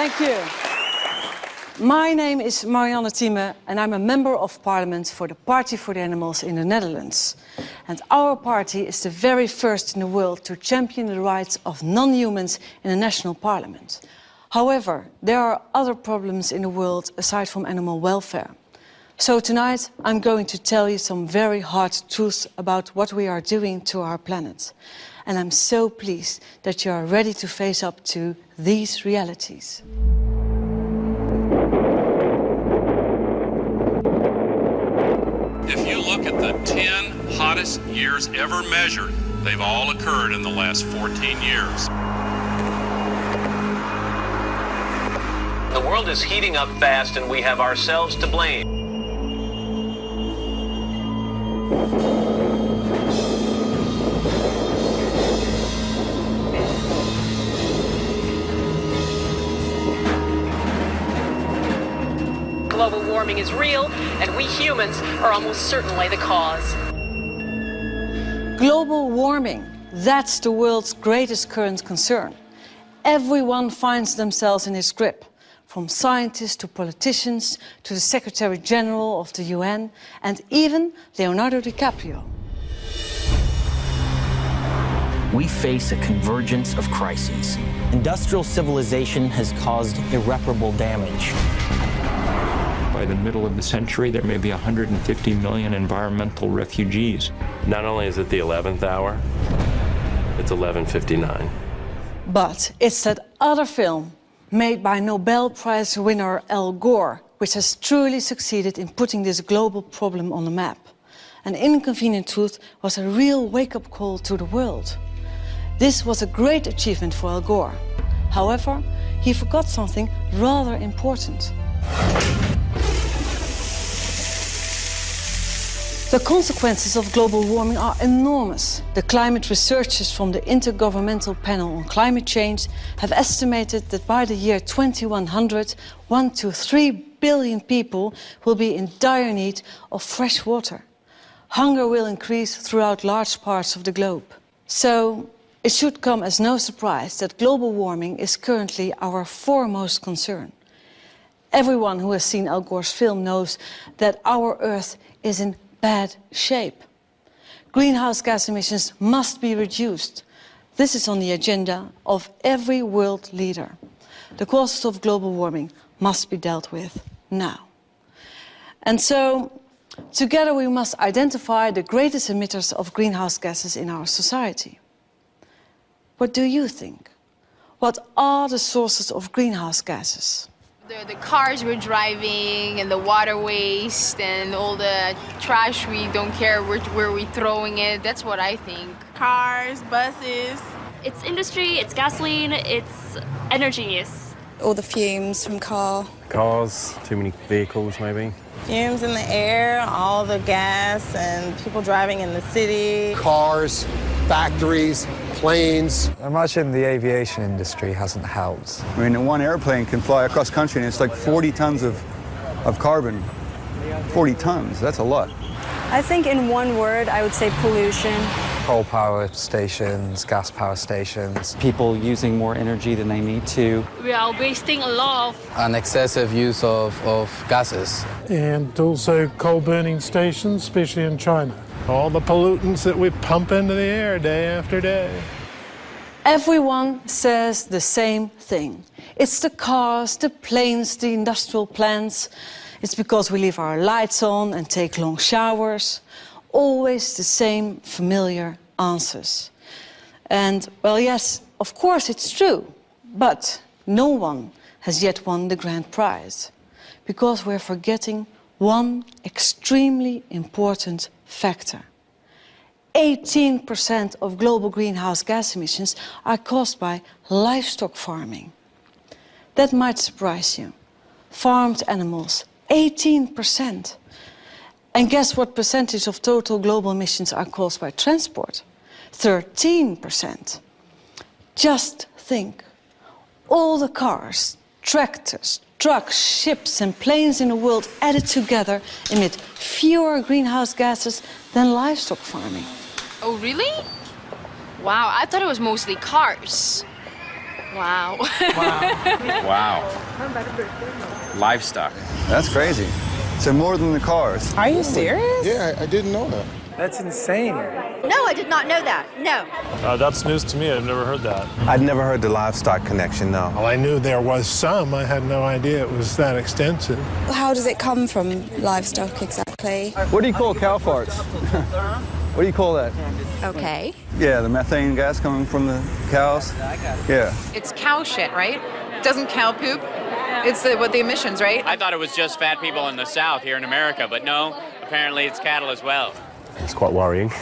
Thank you. My name is Marianne Thieme and I'm a member of parliament for the Party for the Animals in the Netherlands. And our party is the very first in the world to champion the rights of non-humans in the national parliament. However, there are other problems in the world aside from animal welfare. So tonight I'm going to tell you some very hard truths about what we are doing to our planet. And I'm so pleased that you are ready to face up to these realities. If you look at the 10 hottest years ever measured, they've all occurred in the last 14 years. The world is heating up fast and we have ourselves to blame. Global warming is real, and we humans are almost certainly the cause. Global warming, that's the world's greatest current concern. Everyone finds themselves in its grip, from scientists to politicians to the Secretary General of the UN and even Leonardo DiCaprio. We face a convergence of crises. Industrial civilization has caused irreparable damage. By the middle of the century, there may be 150 million environmental refugees. Not only is it the 11th hour, it's 11:59. But it's that other film made by Nobel Prize winner Al Gore, which has truly succeeded in putting this global problem on the map. An Inconvenient Truth was a real wake-up call to the world. This was a great achievement for Al Gore. However, he forgot something rather important. The consequences of global warming are enormous. The climate researchers from the Intergovernmental Panel on Climate Change have estimated that by the year 2100, 1 to 3 billion people will be in dire need of fresh water. Hunger will increase throughout large parts of the globe. So it should come as no surprise that global warming is currently our foremost concern. Everyone who has seen Al Gore's film knows that our Earth is in bad shape. Greenhouse gas emissions must be reduced. This is on the agenda of every world leader. The causes of global warming must be dealt with now. And so, together we must identify the greatest emitters of greenhouse gases in our society. What do you think? What are the sources of greenhouse gases? The cars we're driving and the water waste and all the trash we don't care where we're throwing it, that's what I think. Cars, buses. It's industry, it's gasoline, it's energy use. All the fumes from cars, too many vehicles maybe. Fumes in the air, all the gas and people driving in the city. Cars, factories, planes. Much in the aviation industry hasn't helped. I mean, one airplane can fly across country and it's like 40 tons of carbon. 40 tons, that's a lot. I think in one word, I would say pollution. Coal power stations, gas power stations. People using more energy than they need to. We are wasting a lot of... An excessive use of gases. And also coal burning stations, especially in China. All the pollutants that we pump into the air day after day. Everyone says the same thing. It's the cars, the planes, the industrial plants. It's because we leave our lights on and take long showers. Always the same familiar answers. And, well, yes, of course it's true. But no one has yet won the grand prize. Because we're forgetting one extremely important factor. 18% of global greenhouse gas emissions are caused by livestock farming. That might surprise you. Farmed animals, 18%. And guess what percentage of total global emissions are caused by transport? 13%. Just think. All the cars, tractors, trucks, ships and planes in the world added together emit fewer greenhouse gases than livestock farming. Oh, really? Wow, I thought it was mostly cars. Wow. Wow. Livestock. That's crazy. So more than the cars. Are you serious? Yeah, I didn't know that. That's insane. No, I did not know that. No. That's news to me. I've never heard that. I'd never heard the livestock connection, no. Well, I knew there was some. I had no idea it was that extensive. How does it come from livestock exactly? What do you call cow farts? What do you call that? Okay. Yeah, the methane gas coming from the cows. Yeah. It's cow shit, right? Doesn't cow poop? It's what the emissions, right? I thought it was just fat people in the South here in America, but no, apparently it's cattle as well. It's quite worrying.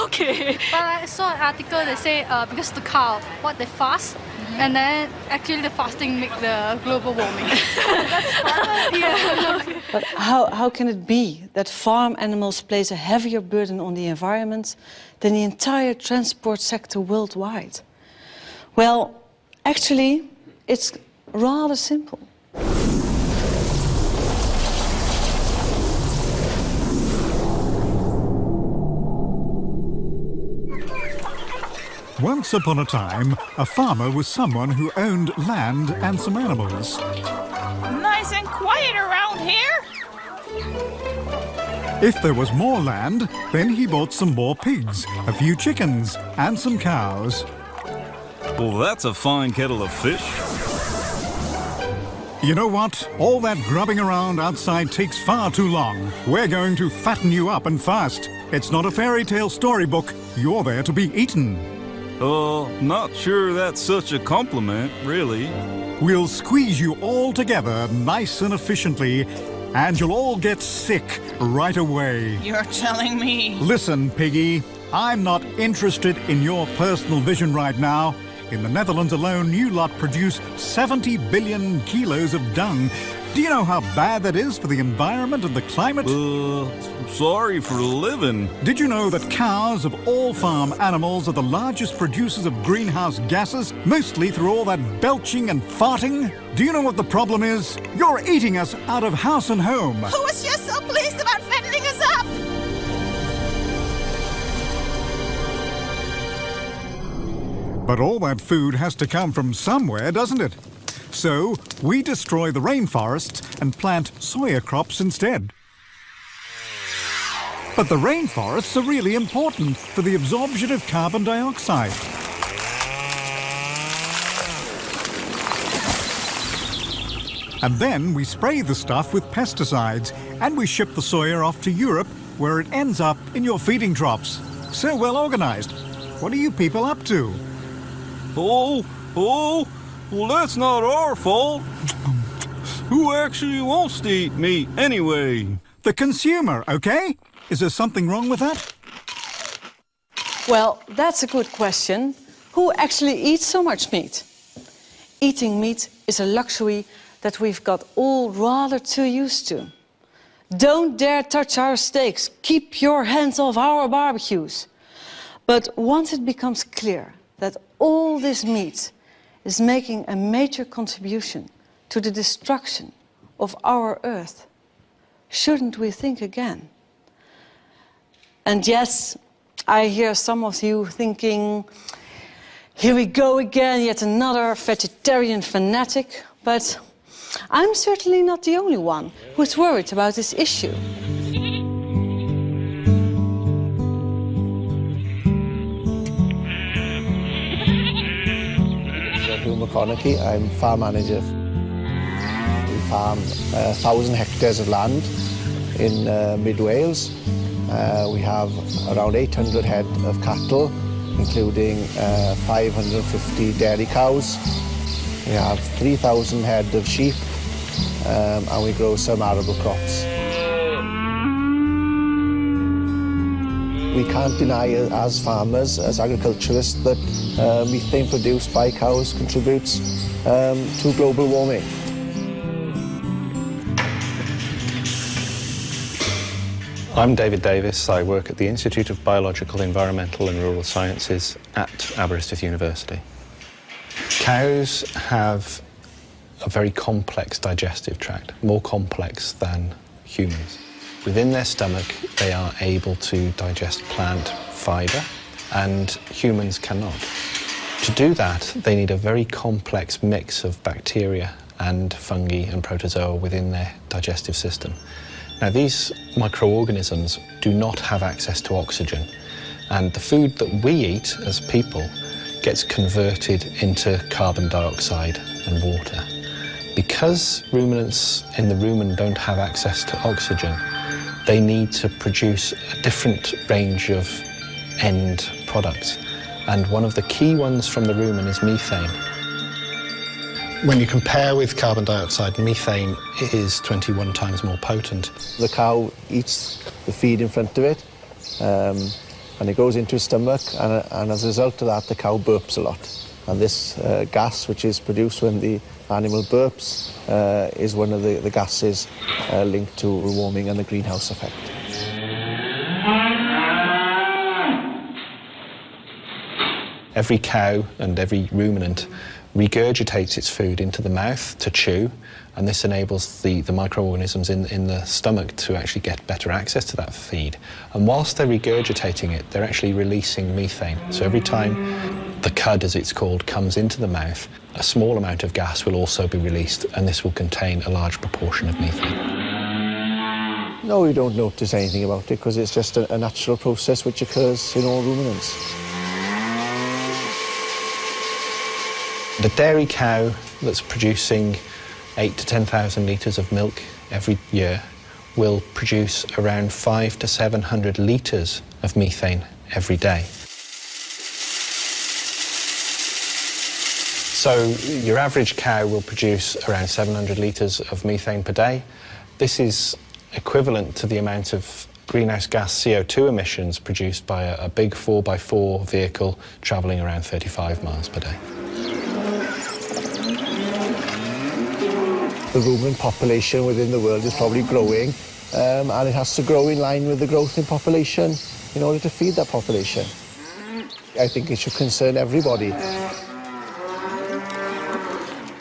Okay. But I saw an article that say because the cow, what they fast, and then actually the fasting make the global warming. Yeah. But how can it be that farm animals place a heavier burden on the environment than the entire transport sector worldwide? Well, actually, it's rather simple. Once upon a time, a farmer was someone who owned land and some animals. Nice and quiet around here. If there was more land, then he bought some more pigs, a few chickens, and some cows. Well, that's a fine kettle of fish. You know what? All that grubbing around outside takes far too long. We're going to fatten you up and fast. It's not a fairy tale storybook. You're there to be eaten. Not sure that's such a compliment, really. We'll squeeze you all together nice and efficiently, and you'll all get sick right away. You're telling me. Listen, Piggy, I'm not interested in your personal vision right now. In the Netherlands alone, you lot produce 70 billion kilos of dung. Do you know how bad that is for the environment and the climate? Sorry for living. Did you know that cows of all farm animals are the largest producers of greenhouse gases, mostly through all that belching and farting? Do you know what the problem is? You're eating us out of house and home. Who was just so pleased about fattening us up? But all that food has to come from somewhere, doesn't it? So we destroy the rainforests and plant soya crops instead. But the rainforests are really important for the absorption of carbon dioxide. And then we spray the stuff with pesticides and we ship the soya off to Europe where it ends up in your feeding troughs. So well organized. What are you people up to? Well, that's not our fault. Who actually wants to eat meat anyway? The consumer, okay? Is there something wrong with that? Well, that's a good question. Who actually eats so much meat? Eating meat is a luxury that we've got all rather too used to. Don't dare touch our steaks. Keep your hands off our barbecues. But once it becomes clear that all this meat is making a major contribution to the destruction of our Earth, shouldn't we think again? And yes, I hear some of you thinking, here we go again, yet another vegetarian fanatic. But I'm certainly not the only one who's worried about this issue. I'm farm manager. We farm 1,000 hectares of land in mid Wales. We have around 800 head of cattle, including 550 dairy cows. We have 3,000 head of sheep, and we grow some arable crops. We can't deny as farmers, as agriculturists, that methane produced by cows contributes to global warming. I'm David Davis. I work at the Institute of Biological, Environmental and Rural Sciences at Aberystwyth University. Cows have a very complex digestive tract, more complex than humans. Within their stomach, they are able to digest plant fibre, and humans cannot. To do that, they need a very complex mix of bacteria and fungi and protozoa within their digestive system. Now, these microorganisms do not have access to oxygen, and the food that we eat as people gets converted into carbon dioxide and water. Because ruminants in the rumen don't have access to oxygen, they need to produce a different range of end products. And one of the key ones from the rumen is methane. When you compare with carbon dioxide, methane is 21 times more potent. The cow eats the feed in front of it, and it goes into its stomach, and as a result of that, the cow burps a lot. And this gas, which is produced when the animal burps, is one of the gases linked to warming and the greenhouse effect. Every cow and every ruminant regurgitates its food into the mouth to chew, and this enables the microorganisms in the stomach to actually get better access to that feed. And whilst they're regurgitating it, they're actually releasing methane. So every time the cud, as it's called, comes into the mouth, a small amount of gas will also be released, and this will contain a large proportion of methane. No, we don't notice anything about it because it's just a natural process which occurs in all ruminants. The dairy cow that's producing 8,000 to 10,000 litres of milk every year will produce around 500 to 700 litres of methane every day. So your average cow will produce around 700 litres of methane per day. This is equivalent to the amount of greenhouse gas CO2 emissions produced by a big 4x4 vehicle travelling around 35 miles per day. The rumen population within the world is probably growing, and it has to grow in line with the growth in population in order to feed that population. I think it should concern everybody.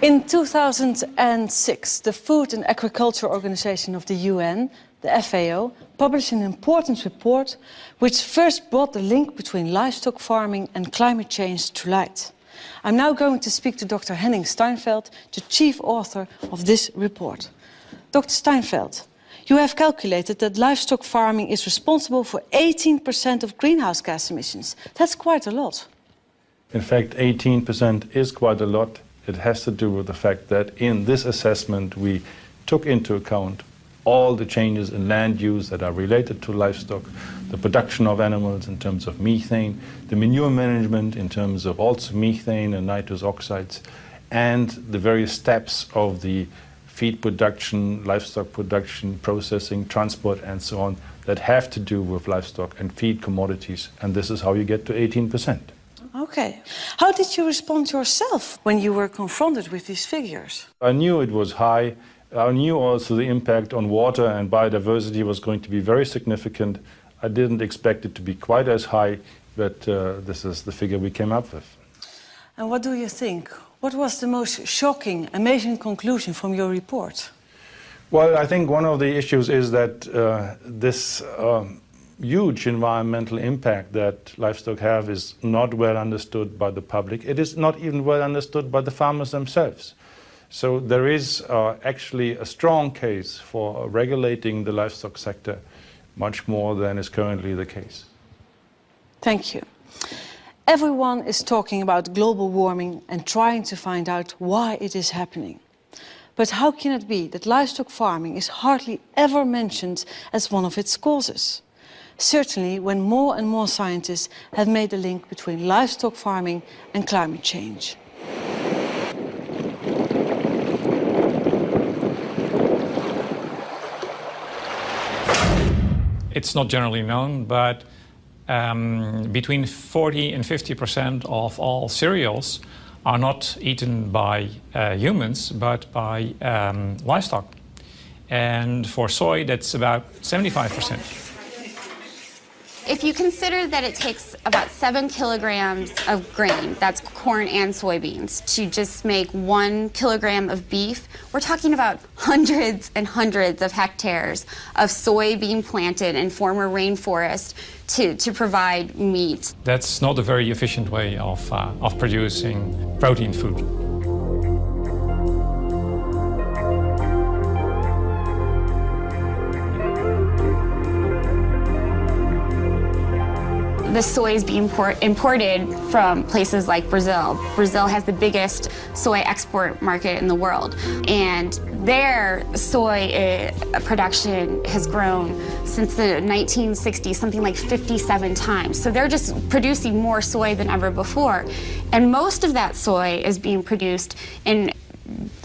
In 2006, the Food and Agriculture Organization of the UN, the FAO, published an important report which first brought the link between livestock farming and climate change to light. I'm now going to speak to Dr. Henning Steinfeld, the chief author of this report. Dr. Steinfeld, you have calculated that livestock farming is responsible for 18% of greenhouse gas emissions. That's quite a lot. In fact, 18% is quite a lot. It has to do with the fact that in this assessment we took into account all the changes in land use that are related to livestock, the production of animals in terms of methane, the manure management in terms of also methane and nitrous oxides, and the various steps of the feed production, livestock production, processing, transport, and so on that have to do with livestock and feed commodities. And this is how you get to 18%. Okay. How did you respond yourself when you were confronted with these figures? I knew it was high. I knew also the impact on water and biodiversity was going to be very significant. I didn't expect it to be quite as high, but this is the figure we came up with. And what do you think? What was the most shocking, amazing conclusion from your report? Well, I think one of the issues is that this huge environmental impact that livestock have is not well understood by the public. It is not even well understood by the farmers themselves. So there is actually a strong case for regulating the livestock sector much more than is currently the case. Thank you. Everyone is talking about global warming and trying to find out why it is happening. But how can it be that livestock farming is hardly ever mentioned as one of its causes? Certainly when more and more scientists have made the link between livestock farming and climate change. It's not generally known, but between 40 and 50% of all cereals are not eaten by humans, but by livestock. And for soy, that's about 75%. If you consider that it takes about 7 kilograms of grain, that's corn and soybeans, to just make 1 kilogram of beef, we're talking about hundreds and hundreds of hectares of soy being planted in former rainforest to provide meat. That's not a very efficient way of producing protein food. The soy is being imported from places like Brazil. Brazil has the biggest soy export market in the world, and their soy production has grown since the 1960s, something like 57 times. So they're just producing more soy than ever before, and most of that soy is being produced in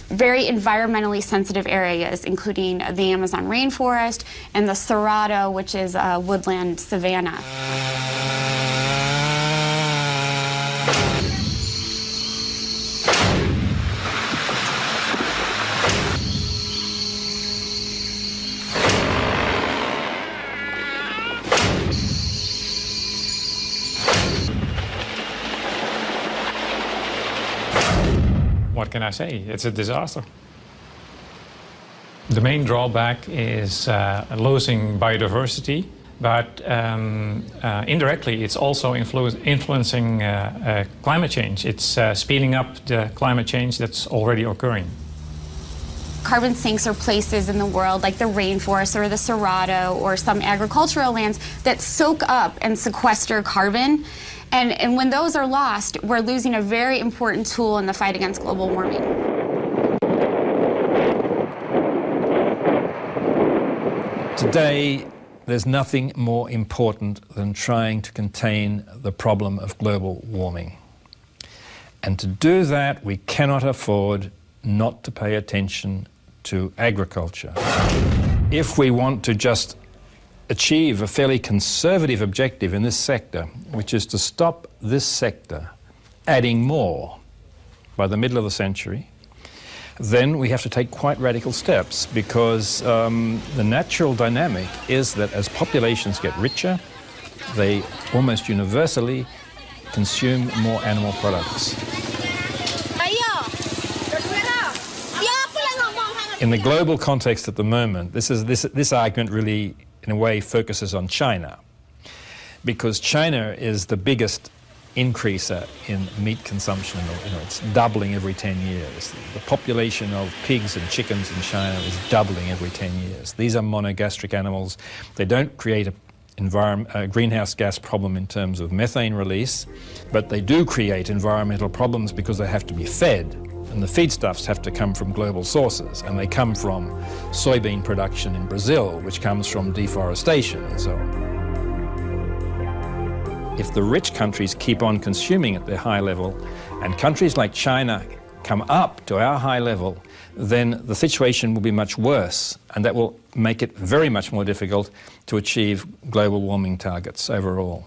very environmentally sensitive areas, including the Amazon rainforest and the Cerrado, which is a woodland savanna. What can I say? It's a disaster. The main drawback is losing biodiversity, but indirectly it's also influencing climate change. It's speeding up the climate change that's already occurring. Carbon sinks are places in the world like the rainforest or the Cerrado or some agricultural lands that soak up and sequester carbon. And when those are lost, we're losing a very important tool in the fight against global warming. Today, there's nothing more important than trying to contain the problem of global warming. And to do that, we cannot afford not to pay attention to agriculture. If we want to just achieve a fairly conservative objective in this sector, which is to stop this sector adding more by the middle of the century, then we have to take quite radical steps, because the natural dynamic is that as populations get richer, they almost universally consume more animal products. In the global context at the moment, this argument really, in a way, focuses on China, because China is the biggest increaser in meat consumption. It's doubling every 10 years. The population of pigs and chickens in China is doubling every 10 years. These are monogastric animals. They don't create a greenhouse gas problem in terms of methane release, but they do create environmental problems because they have to be fed. And the feedstuffs have to come from global sources, and they come from soybean production in Brazil, which comes from deforestation and so on. If the rich countries keep on consuming at their high level, and countries like China come up to our high level, then the situation will be much worse, and that will make it very much more difficult to achieve global warming targets overall.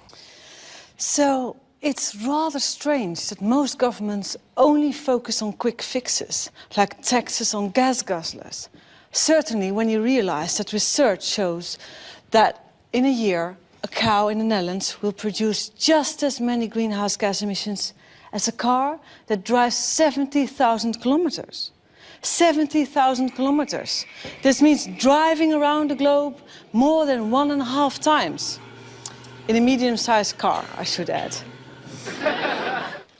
So it's rather strange that most governments only focus on quick fixes, like taxes on gas guzzlers. Certainly when you realize that research shows that in a year, a cow in the Netherlands will produce just as many greenhouse gas emissions as a car that drives 70,000 kilometers. 70,000 kilometers. This means driving around the globe more than 1.5 times. In a medium-sized car, I should add.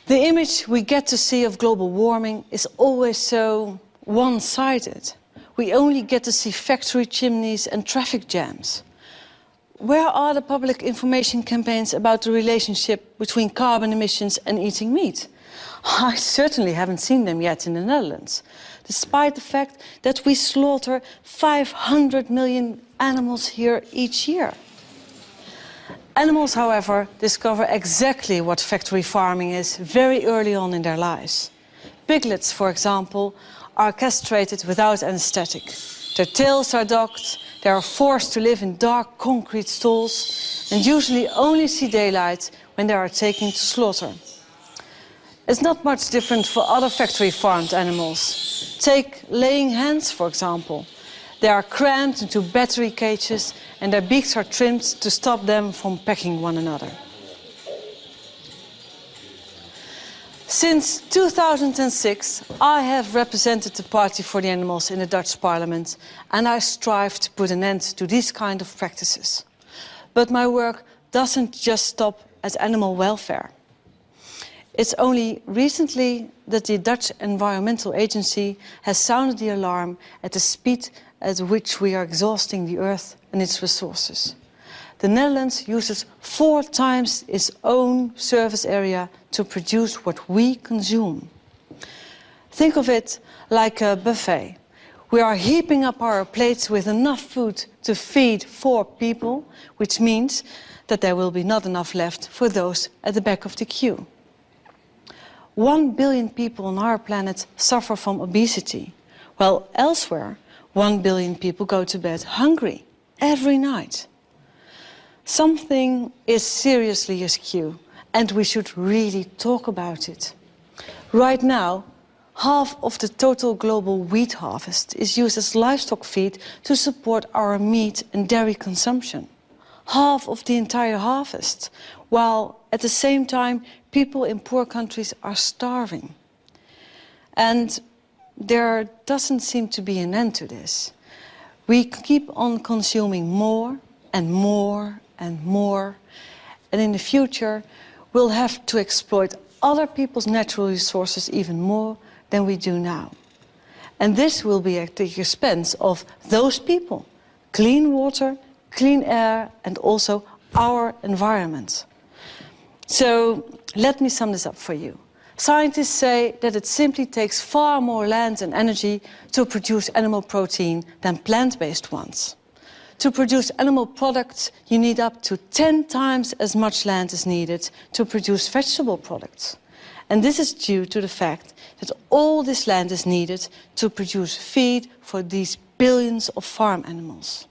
The image we get to see of global warming is always so one-sided. We only get to see factory chimneys and traffic jams. Where are the public information campaigns about the relationship between carbon emissions and eating meat? I certainly haven't seen them yet in the Netherlands, despite the fact that we slaughter 500 million animals here each year. Animals, however, discover exactly what factory farming is very early on in their lives. Piglets, for example, are castrated without anesthetic. Their tails are docked, they are forced to live in dark concrete stalls and usually only see daylight when they are taken to slaughter. It's not much different for other factory farmed animals. Take laying hens, for example. They are crammed into battery cages and their beaks are trimmed to stop them from pecking one another. Since 2006, I have represented the Party for the Animals in the Dutch Parliament, and I strive to put an end to these kind of practices. But my work doesn't just stop at animal welfare. It's only recently that the Dutch Environmental Agency has sounded the alarm at the speed at which we are exhausting the earth and its resources. The Netherlands uses 4 times its own surface area to produce what we consume. Think of it like a buffet. We are heaping up our plates with enough food to feed 4 people, which means that there will be not enough left for those at the back of the queue. 1 billion people on our planet suffer from obesity, while elsewhere 1 billion people go to bed hungry every night. Something is seriously askew, and we should really talk about it. Right now, half of the total global wheat harvest is used as livestock feed to support our meat and dairy consumption. Half of the entire harvest, while at the same time people in poor countries are starving. And there doesn't seem to be an end to this. We keep on consuming more and more and more, and in the future we'll have to exploit other people's natural resources even more than we do now. And this will be at the expense of those people, clean water, clean air, and also our environment. So let me sum this up for you. Scientists say that it simply takes far more land and energy to produce animal protein than plant-based ones. To produce animal products, you need up to 10 times as much land as needed to produce vegetable products. And this is due to the fact that all this land is needed to produce feed for these billions of farm animals.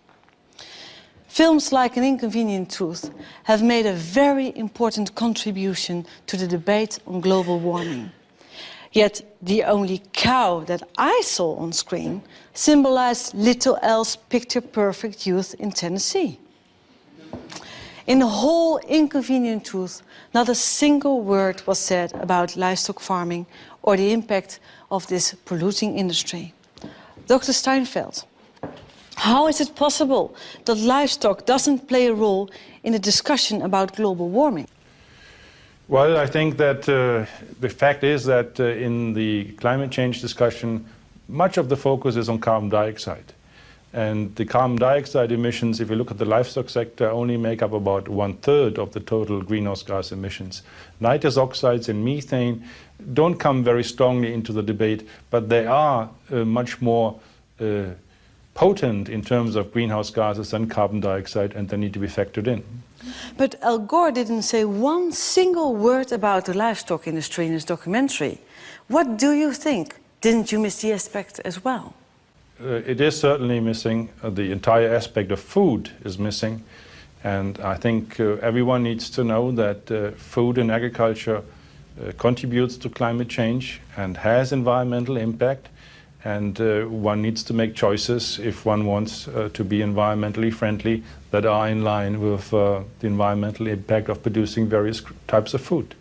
Films like An Inconvenient Truth have made a very important contribution to the debate on global warming. Yet the only cow that I saw on screen symbolized little Elle's picture-perfect youth in Tennessee. In the whole Inconvenient Truth, not a single word was said about livestock farming or the impact of this polluting industry. Dr. Steinfeld, how is it possible that livestock doesn't play a role in the discussion about global warming? Well, I think that the fact is that in the climate change discussion, much of the focus is on carbon dioxide. And the carbon dioxide emissions, if you look at the livestock sector, only make up about 1/3 of the total greenhouse gas emissions. Nitrous oxides and methane don't come very strongly into the debate, but they are much more potent in terms of greenhouse gases than carbon dioxide, and they need to be factored in. But Al Gore didn't say one single word about the livestock industry in his documentary. What do you think? Didn't you miss the aspect as well? It is certainly missing. The entire aspect of food is missing. And I think everyone needs to know that food and agriculture contributes to climate change and has environmental impact. And one needs to make choices if one wants to be environmentally friendly that are in line with the environmental impact of producing various types of food.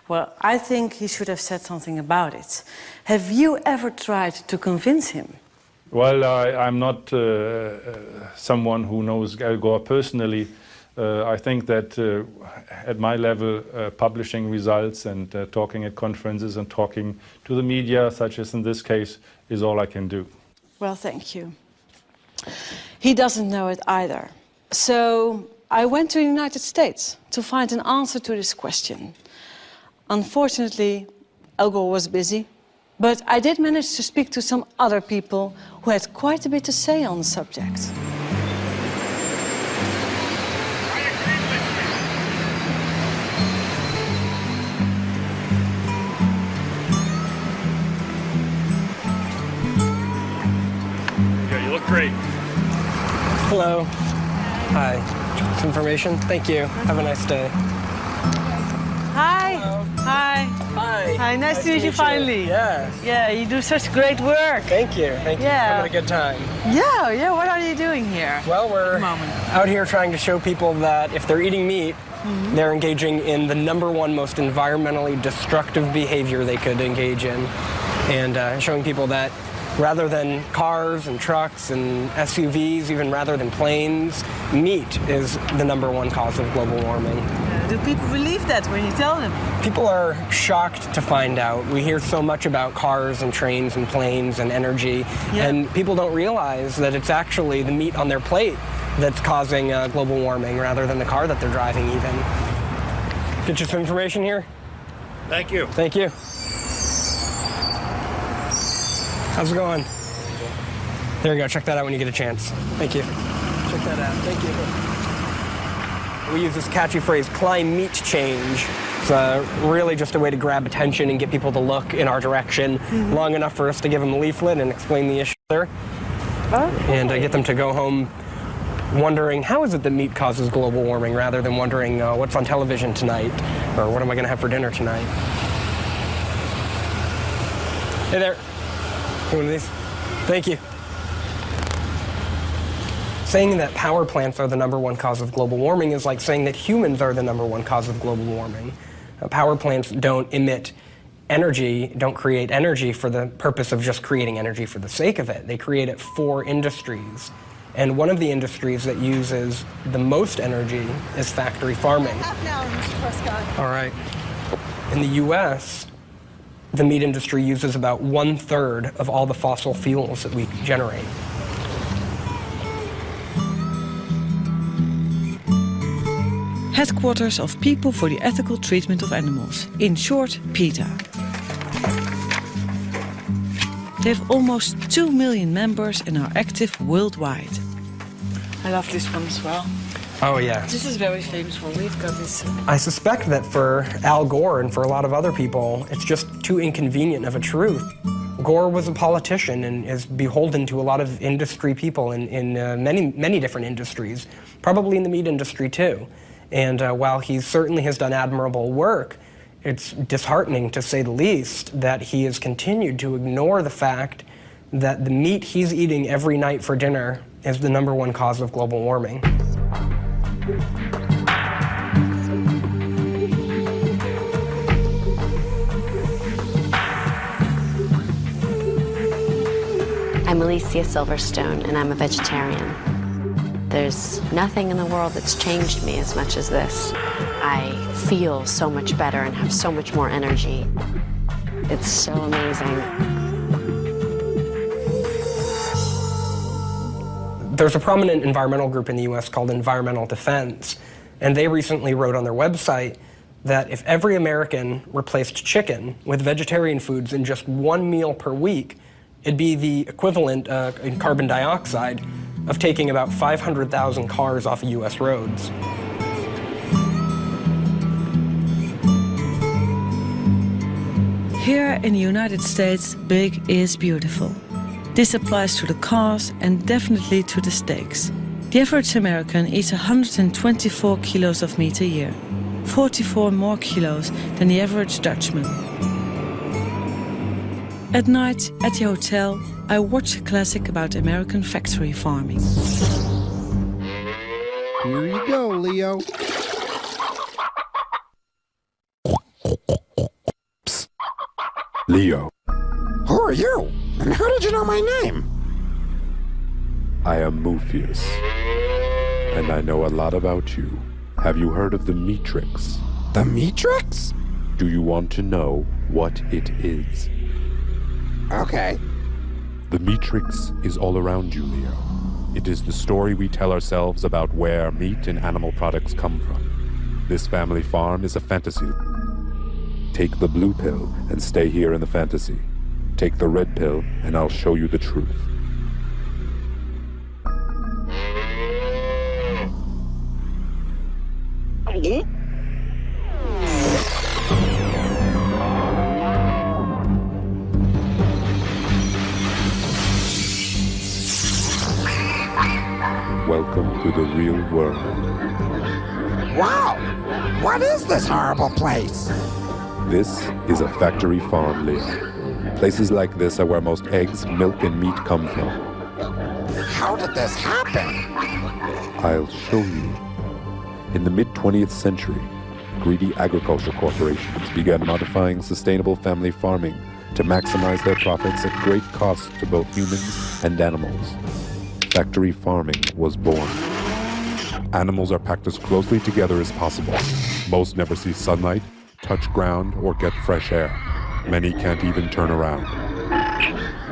Well, I think he should have said something about it. Have you ever tried to convince him? Well, I'm not someone who knows Al Gore personally. I think that at my level, publishing results and talking at conferences and talking to the media, such as in this case, is all I can do. Well, thank you. He doesn't know it either. So I went to the United States to find an answer to this question. Unfortunately, Al Gore was busy, but I did manage to speak to some other people who had quite a bit to say on the subject. Great. Hello. Hi. Some information? Thank you. Have a nice day. Hi. Hi. Hi. Hi, nice to meet you finally. Yeah. Yeah, you do such great work. Thank you. Thank you. Yeah. Having a good time. Yeah. What are you doing here? Well, we're out here trying to show people that if they're eating meat, they're engaging in the #1 most environmentally destructive behavior they could engage in. And showing people that rather than cars and trucks and SUVs, even rather than planes, meat is the #1 cause of global warming. Do people believe that when you tell them? People are shocked to find out. We hear so much about cars and trains and planes and energy, and people don't realize that it's actually the meat on their plate that's causing global warming rather than the car that they're driving even. Get you some information here? Thank you. Thank you. How's it going? There you go. Check that out when you get a chance. Thank you. Check that out. Thank you. We use this catchy phrase, climate change. It's really just a way to grab attention and get people to look in our direction long enough for us to give them a leaflet and explain the issue there. And get them to go home wondering, how is it that meat causes global warming, rather than wondering what's on television tonight or what am I going to have for dinner tonight. Hey there. One of these. Thank you. Saying that power plants are the #1 cause of global warming is like saying that humans are the #1 cause of global warming. Power plants don't emit energy, don't create energy for the purpose of just creating energy for the sake of it. They create it for industries. And one of the industries that uses the most energy is factory farming. Half an hour, Mr. Prescott. All right. In the U.S., the meat industry uses about 1/3 of all the fossil fuels that we generate. Headquarters of People for the Ethical Treatment of Animals, in short, PETA. They have almost 2 million members and are active worldwide. I love this one as well. Oh, yeah. This is very famous one. We've got this. I suspect that for Al Gore and for a lot of other people, it's just too inconvenient of a truth. Gore was a politician and is beholden to a lot of industry people in many different industries, probably in the meat industry too. And while he certainly has done admirable work, it's disheartening, to say the least, that he has continued to ignore the fact that the meat he's eating every night for dinner is the #1 cause of global warming. I'm Alicia Silverstone, and I'm a vegetarian. There's nothing in the world that's changed me as much as this. I feel so much better and have so much more energy. It's so amazing. There's a prominent environmental group in the U.S. called Environmental Defense, and they recently wrote on their website that if every American replaced chicken with vegetarian foods in just 1 meal per week, it'd be the equivalent in carbon dioxide of taking about 500,000 cars off of U.S. roads. Here in the United States, big is beautiful. This applies to the cars and definitely to the steaks. The average American eats 124 kilos of meat a year, 44 more kilos than the average Dutchman. At night, at the hotel, I watch a classic about American factory farming. Here you go, Leo. Psst. Leo. Who are you? And how did you know my name? I am Muphius, and I know a lot about you. Have you heard of the Matrix? The Matrix? Do you want to know what it is? Okay. The Matrix is all around you, Leo. It is the story we tell ourselves about where meat and animal products come from. This family farm is a fantasy. Take the blue pill and stay here in the fantasy. Take the red pill and I'll show you the truth. Welcome to the real world. Wow! What is this horrible place? This is a factory farm, Leo. Places like this are where most eggs, milk, and meat come from. How did this happen? I'll show you. In the mid-20th century, greedy agriculture corporations began modifying sustainable family farming to maximize their profits at great cost to both humans and animals. Factory farming was born. Animals are packed as closely together as possible. Most never see sunlight, touch ground, or get fresh air. Many can't even turn around.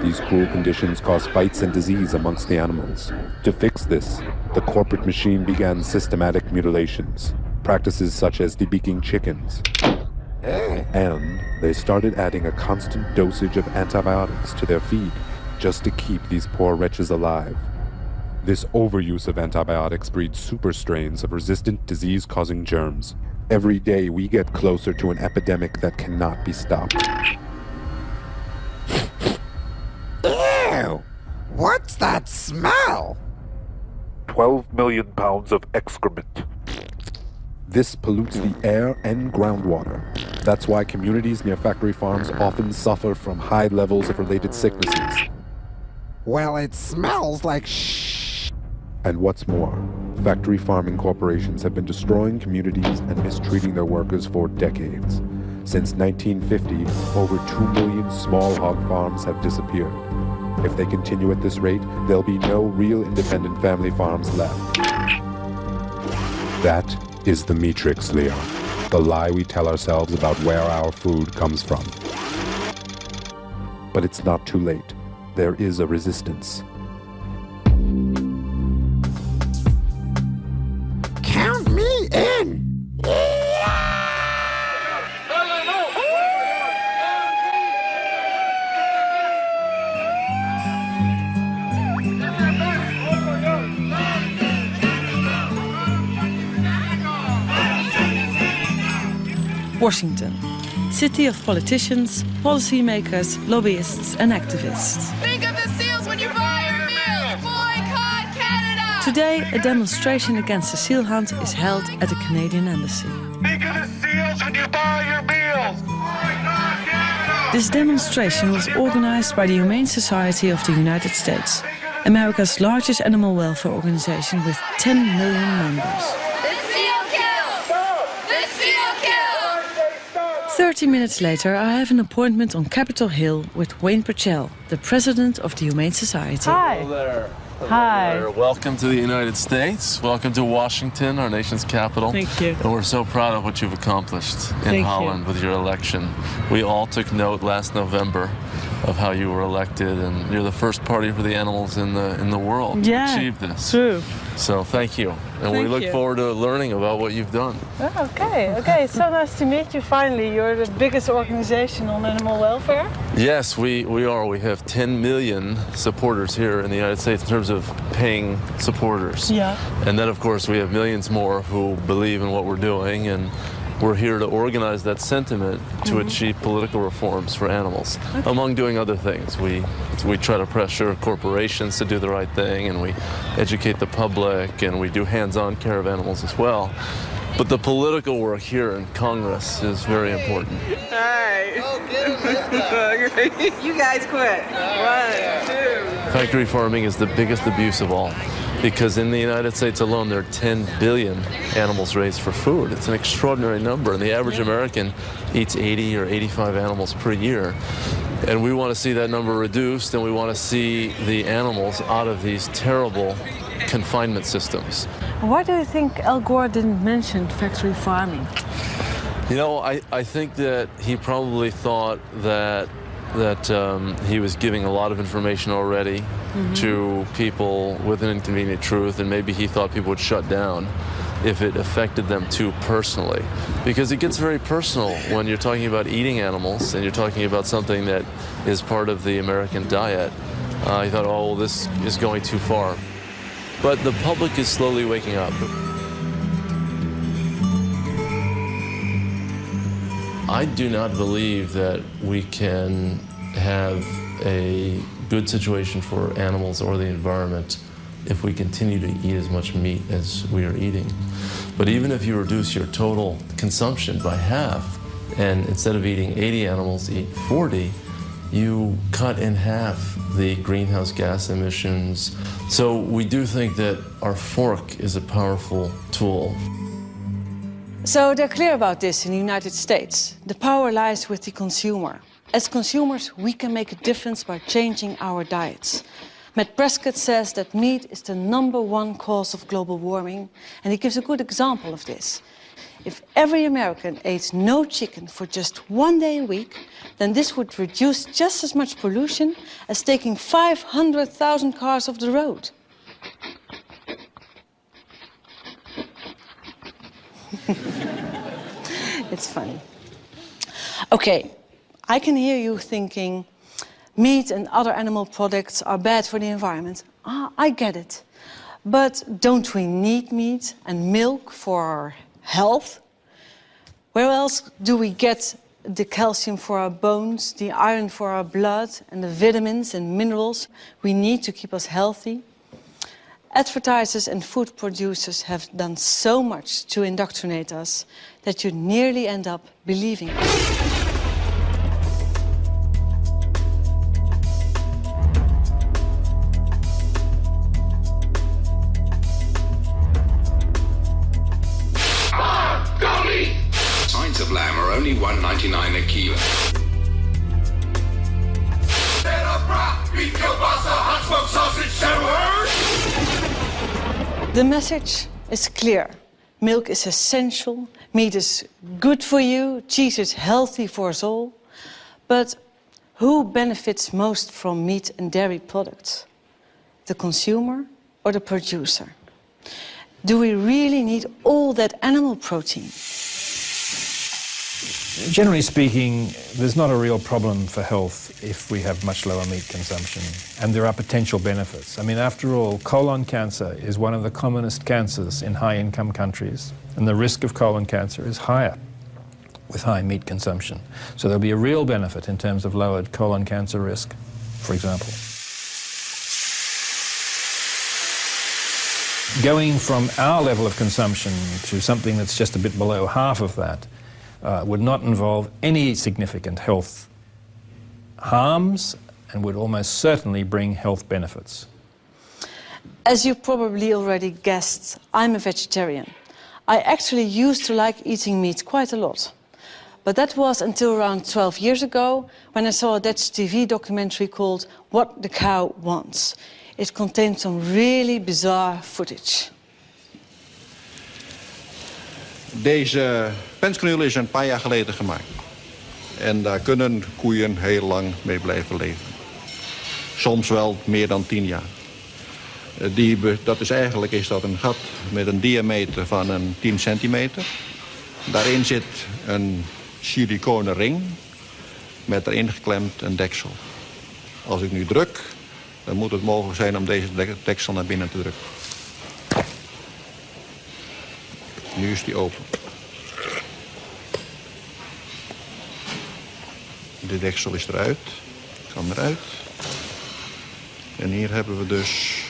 These cruel conditions cause fights and disease amongst the animals. To fix this, the corporate machine began systematic mutilations, practices such as debeaking chickens. And they started adding a constant dosage of antibiotics to their feed just to keep these poor wretches alive. This overuse of antibiotics breeds super strains of resistant disease-causing germs. Every day we get closer to an epidemic that cannot be stopped. Ew! What's that smell? 12 million pounds of excrement. This pollutes the air and groundwater. That's why communities near factory farms often suffer from high levels of related sicknesses. Well, it smells like shh. And what's more, factory farming corporations have been destroying communities and mistreating their workers for decades. Since 1950, over 2 million small hog farms have disappeared. If they continue at this rate, there'll be no real independent family farms left. That is the matrix, Leo. The lie we tell ourselves about where our food comes from. But it's not too late. There is a resistance. Count me in! Washington, city of politicians, policymakers, lobbyists and activists. Think of the seals when you buy your meals! Boycott Canada! Today, a demonstration against the seal hunt is held at the Canadian Embassy. Think of the seals when you buy your meals! Boycott Canada! This demonstration was organized by the Humane Society of the United States, America's largest animal welfare organization with 10 million members. 30 minutes later, I have an appointment on Capitol Hill with Wayne Purcell, the president of the Humane Society. Hi. Hello there. Hi. There. Welcome to the United States. Welcome to Washington, our nation's capital. Thank you. And we're so proud of what you've accomplished in Holland with your election. We all took note last November of how you were elected, and you're the first party for the animals in the world to achieve this. True. So thank you. And we look forward to learning about what you've done. Oh, okay. So nice to meet you finally. You're the biggest organization on animal welfare. Yes, we are. We have 10 million supporters here in the United States in terms of paying supporters. Yeah. And then, of course, we have millions more who believe in what we're doing, and we're here to organize that sentiment to achieve political reforms for animals, among doing other things. We try to pressure corporations to do the right thing, and we educate the public, and we do hands-on care of animals as well. But the political work here in Congress is very important. Hi. Oh, get him. You guys quit. 1, 2. Factory farming is the biggest abuse of all, because in the United States alone, there are 10 billion animals raised for food. It's an extraordinary number, and the average American eats 80 or 85 animals per year. And we want to see that number reduced, and we want to see the animals out of these terrible confinement systems. Why do you think Al Gore didn't mention factory farming? You know, I think that he probably thought that he was giving a lot of information already to people with an inconvenient truth, and maybe he thought people would shut down if it affected them too personally. Because it gets very personal when you're talking about eating animals and you're talking about something that is part of the American diet. He thought, oh, well, this is going too far. But the public is slowly waking up. I do not believe that we can have a good situation for animals or the environment if we continue to eat as much meat as we are eating. But even if you reduce your total consumption by half, and instead of eating 80 animals, eat 40, you cut in half the greenhouse gas emissions. So we do think that our fork is a powerful tool. So they're clear about this in the United States. The power lies with the consumer. As consumers, we can make a difference by changing our diets. Matt Prescott says that meat is the #1 cause of global warming, and he gives a good example of this. If every American ate no chicken for just 1 day a week, then this would reduce just as much pollution as taking 500,000 cars off the road. It's funny. Okay, I can hear you thinking meat and other animal products are bad for the environment. I get it. But don't we need meat and milk for our health? Where else do we get the calcium for our bones, the iron for our blood, and the vitamins and minerals we need to keep us healthy? Advertisers and food producers have done so much to indoctrinate us that you nearly end up believing it. Pints of lamb are only $1.99 a kilo. The message is clear. Milk is essential, meat is good for you, cheese is healthy for us all. But who benefits most from meat and dairy products? The consumer or the producer? Do we really need all that animal protein? Generally speaking, there's not a real problem for health if we have much lower meat consumption, and there are potential benefits. I mean, after all, colon cancer is one of the commonest cancers in high-income countries, and the risk of colon cancer is higher with high meat consumption. So there'll be a real benefit in terms of lowered colon cancer risk, for example. Going from our level of consumption to something that's just a bit below half of that would not involve any significant health harms and would almost certainly bring health benefits. As you probably already guessed, I'm a vegetarian. I actually used to like eating meat quite a lot. But that was until around 12 years ago when I saw a Dutch TV documentary called What the Cow Wants. It contained some really bizarre footage. Deze penskanule is een paar jaar geleden gemaakt. En daar kunnen koeien heel lang mee blijven leven. Soms wel meer dan 10 jaar. Dat is een gat met een diameter van een 10 centimeter. Daarin zit een siliconen ring met erin geklemd een deksel. Als ik nu druk, dan moet het mogelijk zijn om deze deksel naar binnen te drukken. Nu is die open. De deksel is eruit. Kan eruit. En hier hebben we dus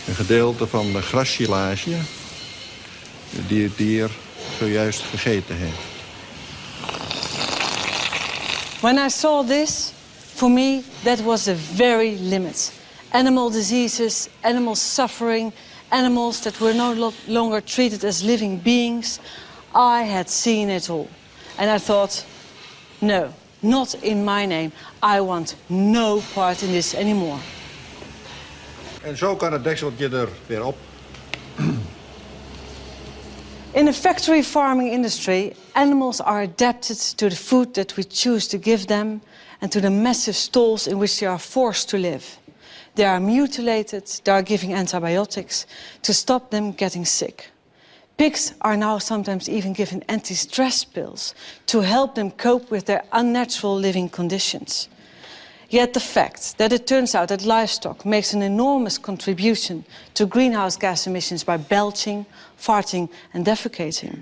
een gedeelte van de grassilage die het dier zojuist gegeten heeft. When I saw this, for me, that was the very limit. Animal diseases, animal suffering, animals that were no longer treated as living beings. I had seen it all. And I thought, no, not in my name. I want no part in this anymore. En zo kan het dekseltje er weer op. In the factory farming industry, animals are adapted to the food that we choose to give them and to the massive stalls in which they are forced to live. They are mutilated, they are given antibiotics to stop them getting sick. Pigs are now sometimes even given anti-stress pills to help them cope with their unnatural living conditions. Yet the fact that it turns out that livestock makes an enormous contribution to greenhouse gas emissions by belching, farting and defecating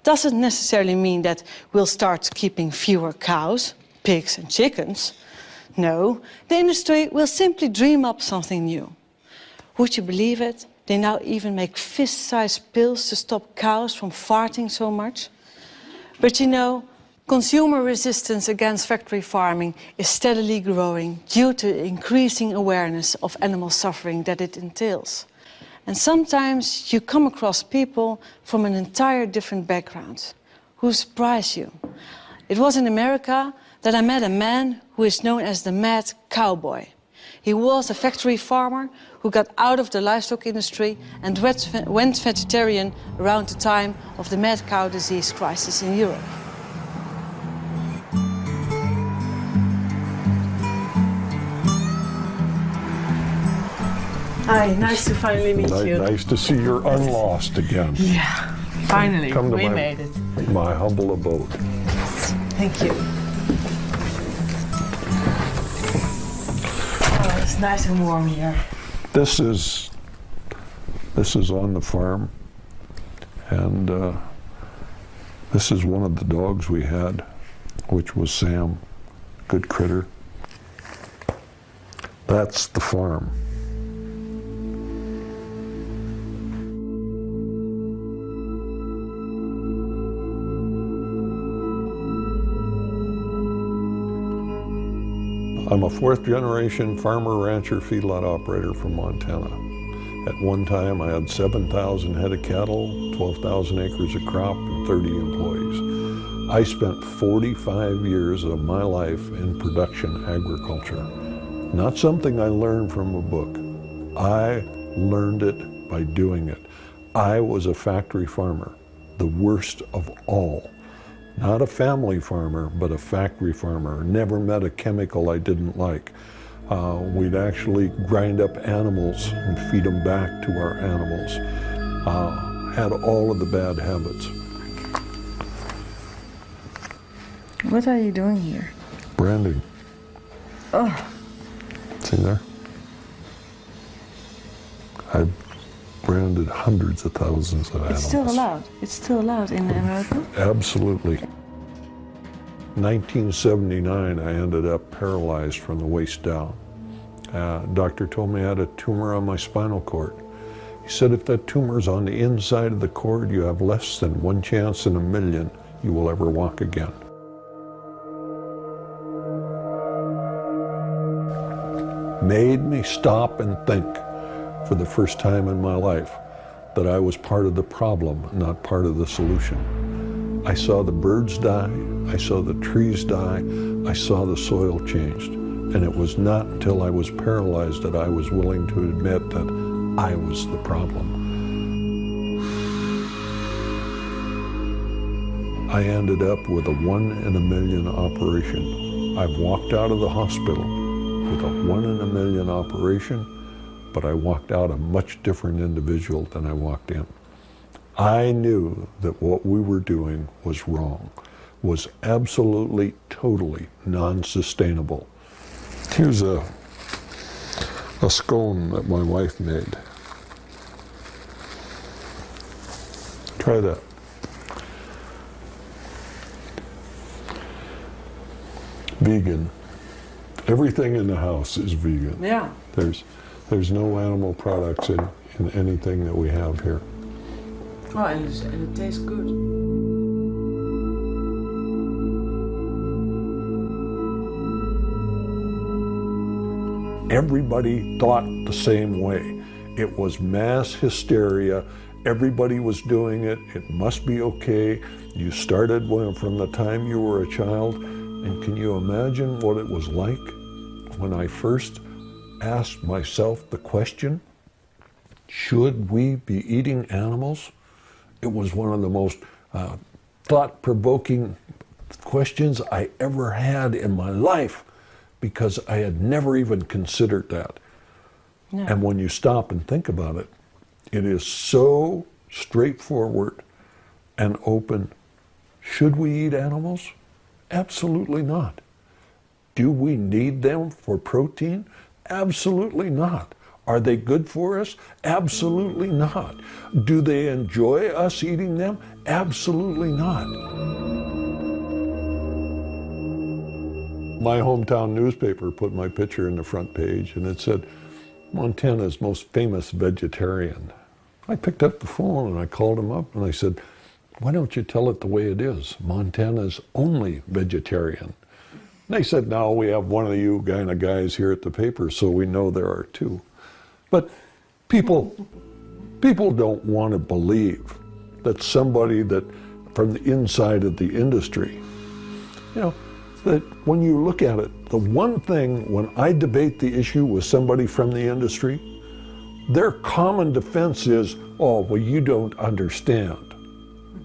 doesn't necessarily mean that we'll start keeping fewer cows, pigs and chickens. No, the industry will simply dream up something new. Would you believe it? They now even make fist-sized pills to stop cows from farting so much. But you know, consumer resistance against factory farming is steadily growing due to the increasing awareness of animal suffering that it entails. And sometimes you come across people from an entire different background who surprise you. It was in America that I met a man who is known as the Mad Cowboy. He was a factory farmer who got out of the livestock industry and went vegetarian around the time of the mad cow disease crisis in Europe. Hi, nice to finally meet you. Nice to see you're unlost again. Yeah, finally, we made it. My humble abode. Thank you. Oh, it's nice and warm here. This is on the farm, and this is one of the dogs we had, which was Sam, good critter. That's the farm. I'm a fourth-generation farmer, rancher, feedlot operator from Montana. At one time, I had 7,000 head of cattle, 12,000 acres of crop, and 30 employees. I spent 45 years of my life in production agriculture. Not something I learned from a book. I learned it by doing it. I was a factory farmer, the worst of all. Not a family farmer, but a factory farmer. Never met a chemical I didn't like. We'd actually grind up animals and feed them back to our animals. Had all of the bad habits. What are you doing here? Branding. Oh. See there? I've branded hundreds of thousands of animals. It's still allowed. It's still allowed in America? Absolutely. 1979, I ended up paralyzed from the waist down. Doctor told me I had a tumor on my spinal cord. He said, if that tumor's on the inside of the cord, you have less than 1 chance in a million you will ever walk again. Made me stop and think for the first time in my life that I was part of the problem, not part of the solution. I saw the birds die, I saw the trees die, I saw the soil changed. And it was not until I was paralyzed that I was willing to admit that I was the problem. I ended up with a 1 in a million operation. I've walked out of the hospital with a 1 in a million operation, but I walked out a much different individual than I walked in. I knew that what we were doing was wrong, was absolutely, totally non-sustainable. Here's a scone that my wife made. Try that. Vegan. Everything in the house is vegan. Yeah. There's no animal products in anything that we have here. Oh, and it tastes good. Everybody thought the same way. It was mass hysteria. Everybody was doing it. It must be okay. You started from the time you were a child. And can you imagine what it was like when I first asked myself the question, should we be eating animals? It was one of the most thought-provoking questions I ever had in my life, because I had never even considered that. No. And when you stop and think about it, it is so straightforward and open. Should we eat animals? Absolutely not. Do we need them for protein? Absolutely not. Are they good for us? Absolutely not. Do they enjoy us eating them? Absolutely not. My hometown newspaper put my picture in the front page, and it said, Montana's most famous vegetarian. I picked up the phone and I called him up and I said, why don't you tell it the way it is? Montana's only vegetarian. And they said, no, we have one of you kind of guys here at the paper, so we know there are two. But people don't want to believe that somebody that from the inside of the industry, that when you look at it, the one thing when I debate the issue with somebody from the industry, their common defense is, oh, well, you don't understand.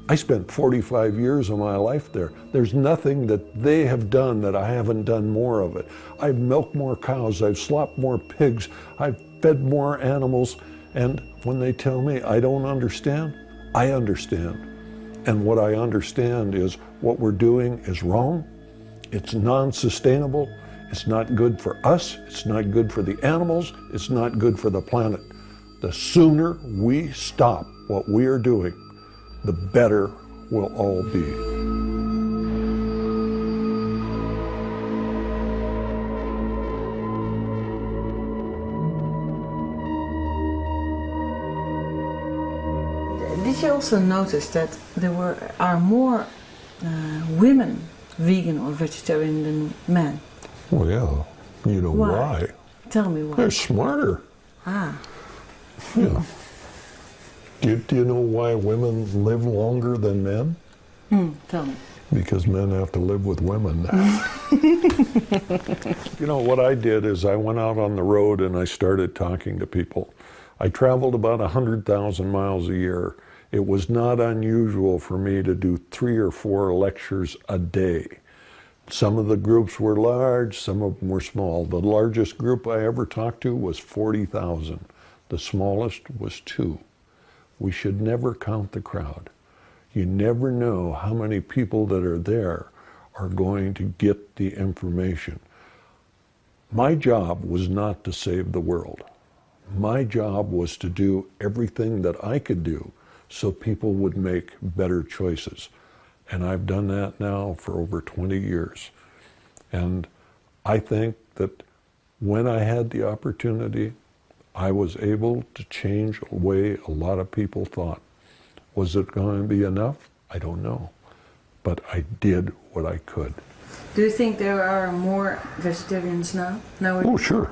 I spent 45 years of my life there. There's nothing that they have done that I haven't done more of it. I've milked more cows, I've slopped more pigs, I've fed more animals, and when they tell me I don't understand, I understand. And what I understand is what we're doing is wrong, it's non-sustainable, it's not good for us, it's not good for the animals, it's not good for the planet. The sooner we stop what we are doing, the better we'll all be. Did you also notice that there are more women vegan or vegetarian than men? Well, yeah. You know why? Tell me why. They're smarter. Ah. Yeah. Do you know why women live longer than men? Tell me. Because men have to live with women now. What I did is I went out on the road and I started talking to people. I traveled about 100,000 miles a year. It was not unusual for me to do 3 or 4 lectures a day. Some of the groups were large, some of them were small. The largest group I ever talked to was 40,000. The smallest was 2. We should never count the crowd. You never know how many people that are there are going to get the information. My job was not to save the world. My job was to do everything that I could do so people would make better choices. And I've done that now for over 20 years. And I think that when I had the opportunity, I was able to change the way a lot of people thought. Was it going to be enough? I don't know. But I did what I could. Do you think there are more vegetarians now? Nowadays? Oh, sure.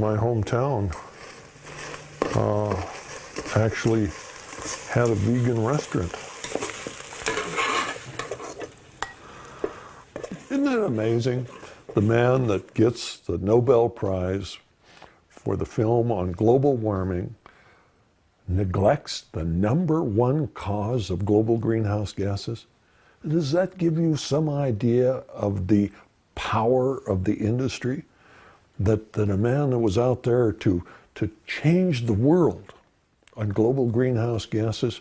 My hometown actually had a vegan restaurant. Isn't it amazing? The man that gets the Nobel Prize for the film on global warming neglects the #1 cause of global greenhouse gases. Does that give you some idea of the power of the industry? That a man that was out there to change the world on global greenhouse gases,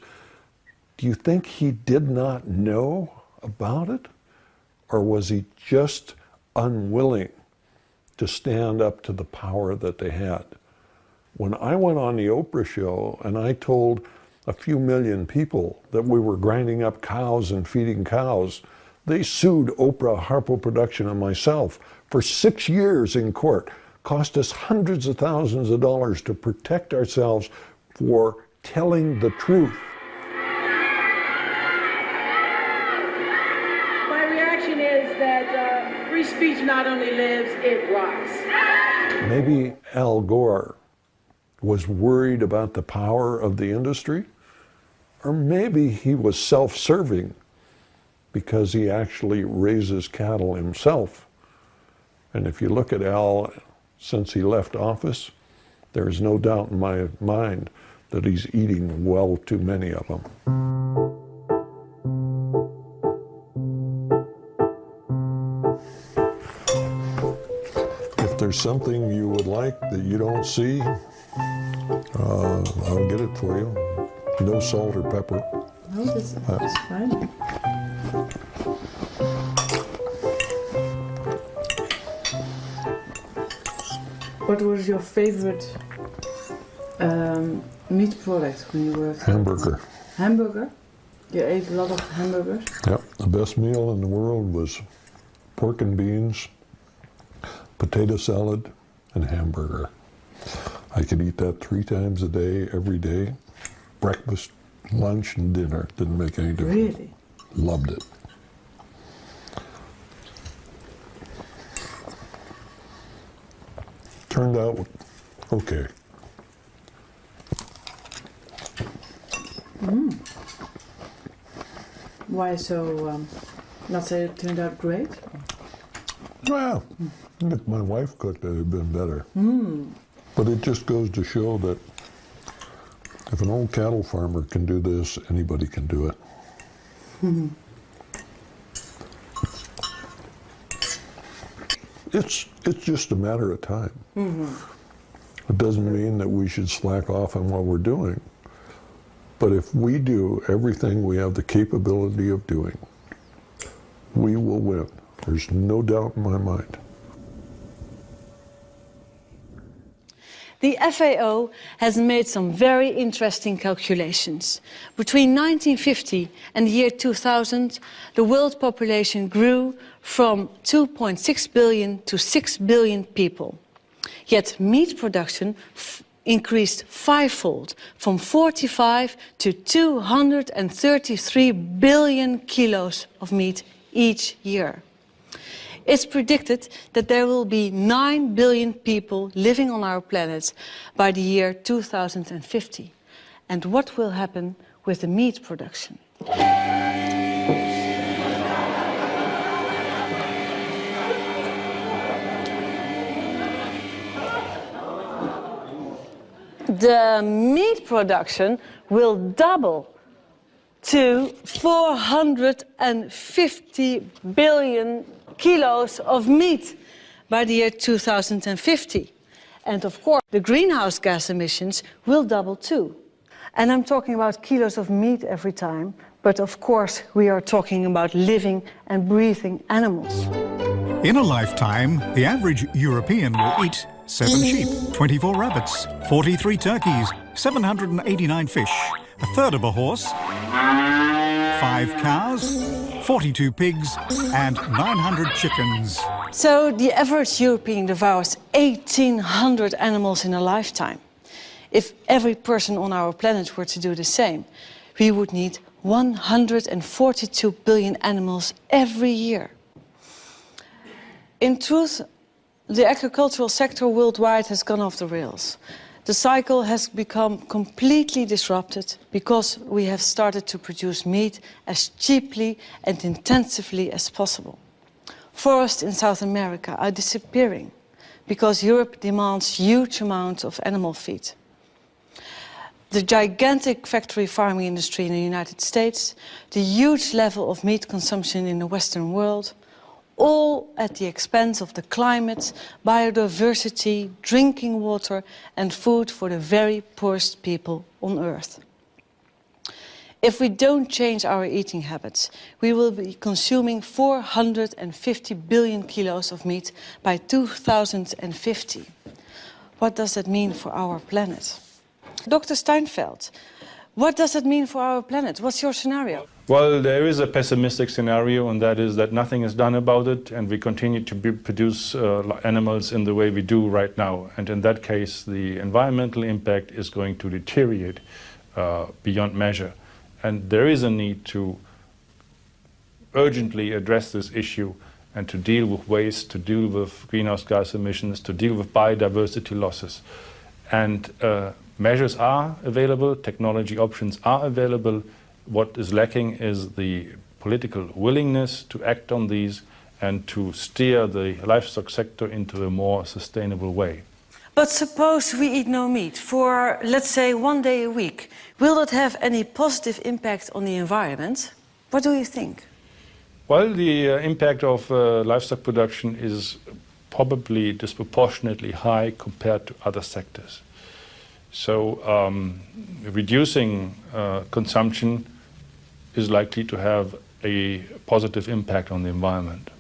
do you think he did not know about it? Or was he just unwilling to stand up to the power that they had? When I went on the Oprah show and I told a few million people that we were grinding up cows and feeding cows, they sued Oprah, Harpo Production, and myself for 6 years in court. Cost us hundreds of thousands of dollars to protect ourselves for telling the truth. My reaction is that free speech not only lives, it rots. Maybe Al Gore was worried about the power of the industry, or maybe he was self-serving because he actually raises cattle himself. And if you look at Al, since he left office, there's no doubt in my mind that he's eating well too many of them. If there's something you would like that you don't see, I'll get it for you. No salt or pepper. No, that's fine. What was your favorite meat product when you were? Hamburger. Hamburger? You ate a lot of hamburgers? Yep. The best meal in the world was pork and beans, potato salad, and hamburger. I could eat that 3 times a day, every day. Breakfast, lunch, and dinner. Didn't make any difference. Really? Loved it. Turned out okay. Mm. Why so, not say it turned out great? Well, if my wife cooked, it would have been better. Mm. But it just goes to show that if an old cattle farmer can do this, anybody can do it. Mm-hmm. It's just a matter of time. Mm-hmm. It doesn't mean that we should slack off on what we're doing. But if we do everything we have the capability of doing, we will win. There's no doubt in my mind. The FAO has made some very interesting calculations. Between 1950 and the year 2000, the world population grew from 2.6 billion to 6 billion people. Yet meat production increased fivefold, from 45 to 233 billion kilos of meat each year. It's predicted that there will be 9 billion people living on our planet by the year 2050. And what will happen with the meat production? The meat production will double to 450 billion kilos of meat by the year 2050. And of course, the greenhouse gas emissions will double too. And I'm talking about kilos of meat every time, but of course we are talking about living and breathing animals. In a lifetime, the average European will eat 7 sheep, 24 rabbits, 43 turkeys, 789 fish, a third of a horse, 5 cows, 42 pigs, and 900 chickens. So the average European devours 1,800 animals in a lifetime. If every person on our planet were to do the same, we would need 142 billion animals every year. In truth, the agricultural sector worldwide has gone off the rails. The cycle has become completely disrupted because we have started to produce meat as cheaply and intensively as possible. Forests in South America are disappearing because Europe demands huge amounts of animal feed. The gigantic factory farming industry in the United States, the huge level of meat consumption in the Western world, all at the expense of the climate, biodiversity, drinking water and food for the very poorest people on Earth. If we don't change our eating habits, we will be consuming 450 billion kilos of meat by 2050. What does that mean for our planet? Dr. Steinfeld, what does it mean for our planet? What's your scenario? Well, there is a pessimistic scenario, and that is that nothing is done about it, and we continue to produce animals in the way we do right now. And in that case, the environmental impact is going to deteriorate beyond measure. And there is a need to urgently address this issue and to deal with waste, to deal with greenhouse gas emissions, to deal with biodiversity losses. And measures are available, technology options are available. What is lacking is the political willingness to act on these and to steer the livestock sector into a more sustainable way. But suppose we eat no meat for, let's say, 1 day a week. Will that have any positive impact on the environment? What do you think? Well, the impact of livestock production is probably disproportionately high compared to other sectors. So reducing consumption is likely to have a positive impact on the environment.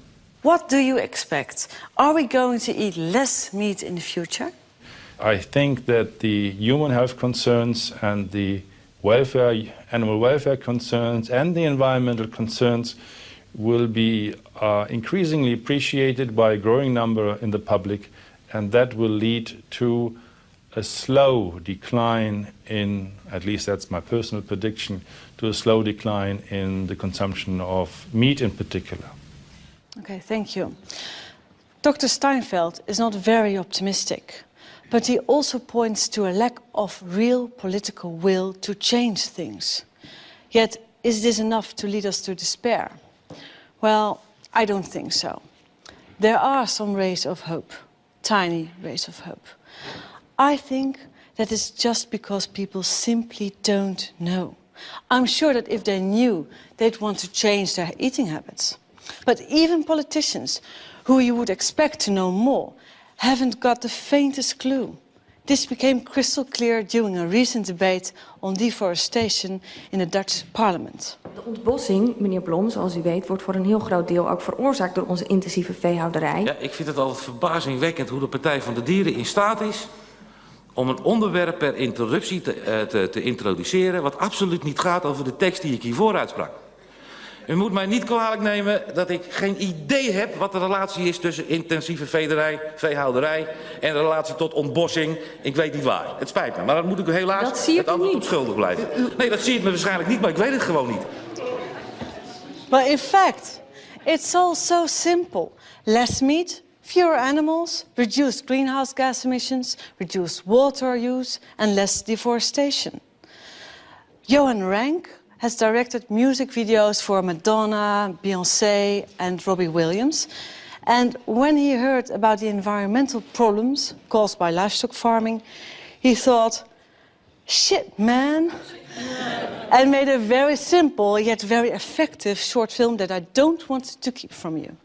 What do you expect? Are we going to eat less meat in the future? I think that the human health concerns and the animal welfare concerns and the environmental concerns will be increasingly appreciated by a growing number in the public, and that will lead to a slow decline in, at least that's my personal prediction, to a slow decline in the consumption of meat in particular. Okay, thank you. Dr. Steinfeld is not very optimistic, but he also points to a lack of real political will to change things. Yet, is this enough to lead us to despair? Well, I don't think so. There are some rays of hope, tiny rays of hope. I think that it's just because people simply don't know. I'm sure that if they knew, they'd want to change their eating habits. But even politicians, who you would expect to know more, haven't got the faintest clue. This became crystal clear during a recent debate on deforestation in the Dutch parliament. De ontbossing, meneer Blom, zoals u weet, wordt voor een heel groot deel ook veroorzaakt door onze intensieve veehouderij. Ja, ik vind het altijd verbazingwekkend hoe de Partij van de Dieren in staat is om een onderwerp per interruptie te introduceren wat absoluut niet gaat over de tekst die ik hiervoor uitsprak. U moet mij niet kwalijk nemen dat ik geen idee heb wat de relatie is tussen intensieve veehouderij en de relatie tot ontbossing. Ik weet niet waar. Het spijt me, maar dan moet ik u helaas het antwoord op schuldig blijven. Nee, dat zie ik me waarschijnlijk niet, maar ik weet het gewoon niet. Well, in fact, it's all so simple. Less meat, fewer animals, reduced greenhouse gas emissions, reduced water use and less deforestation. Johan Rank has directed music videos for Madonna, Beyoncé and Robbie Williams. And when he heard about the environmental problems caused by livestock farming, he thought, shit, man. And made a very simple yet very effective short film that I don't want to keep from you.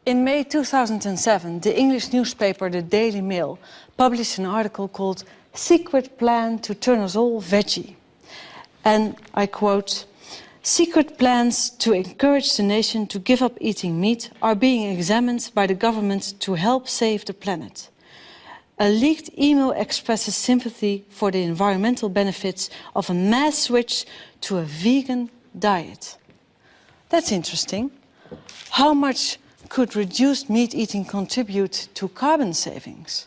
In May 2007, the English newspaper The Daily Mail published an article called "Secret Plan to Turn Us All Veggie." And I quote, "Secret plans to encourage the nation to give up eating meat are being examined by the government to help save the planet. A leaked email expresses sympathy for the environmental benefits of a mass switch to a vegan diet." That's interesting. How much could reduced meat eating contribute to carbon savings?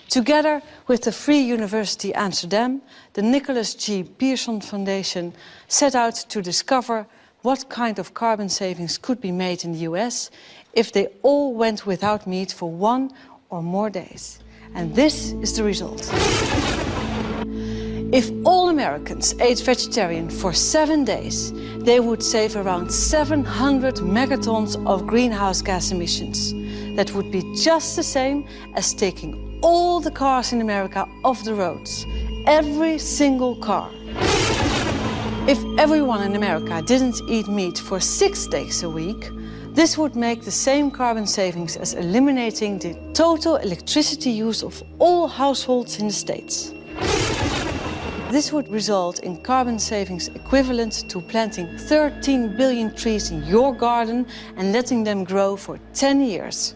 Together with the Free University Amsterdam, the Nicholas G. Pearson Foundation set out to discover what kind of carbon savings could be made in the US if they all went without meat for 1 or more days. And this is the result. If all Americans ate vegetarian for 7 days, they would save around 700 megatons of greenhouse gas emissions. That would be just the same as taking all the cars in America off the roads. Every single car. If everyone in America didn't eat meat for 6 days a week, this would make the same carbon savings as eliminating the total electricity use of all households in the States. This would result in carbon savings equivalent to planting 13 billion trees in your garden and letting them grow for 10 years.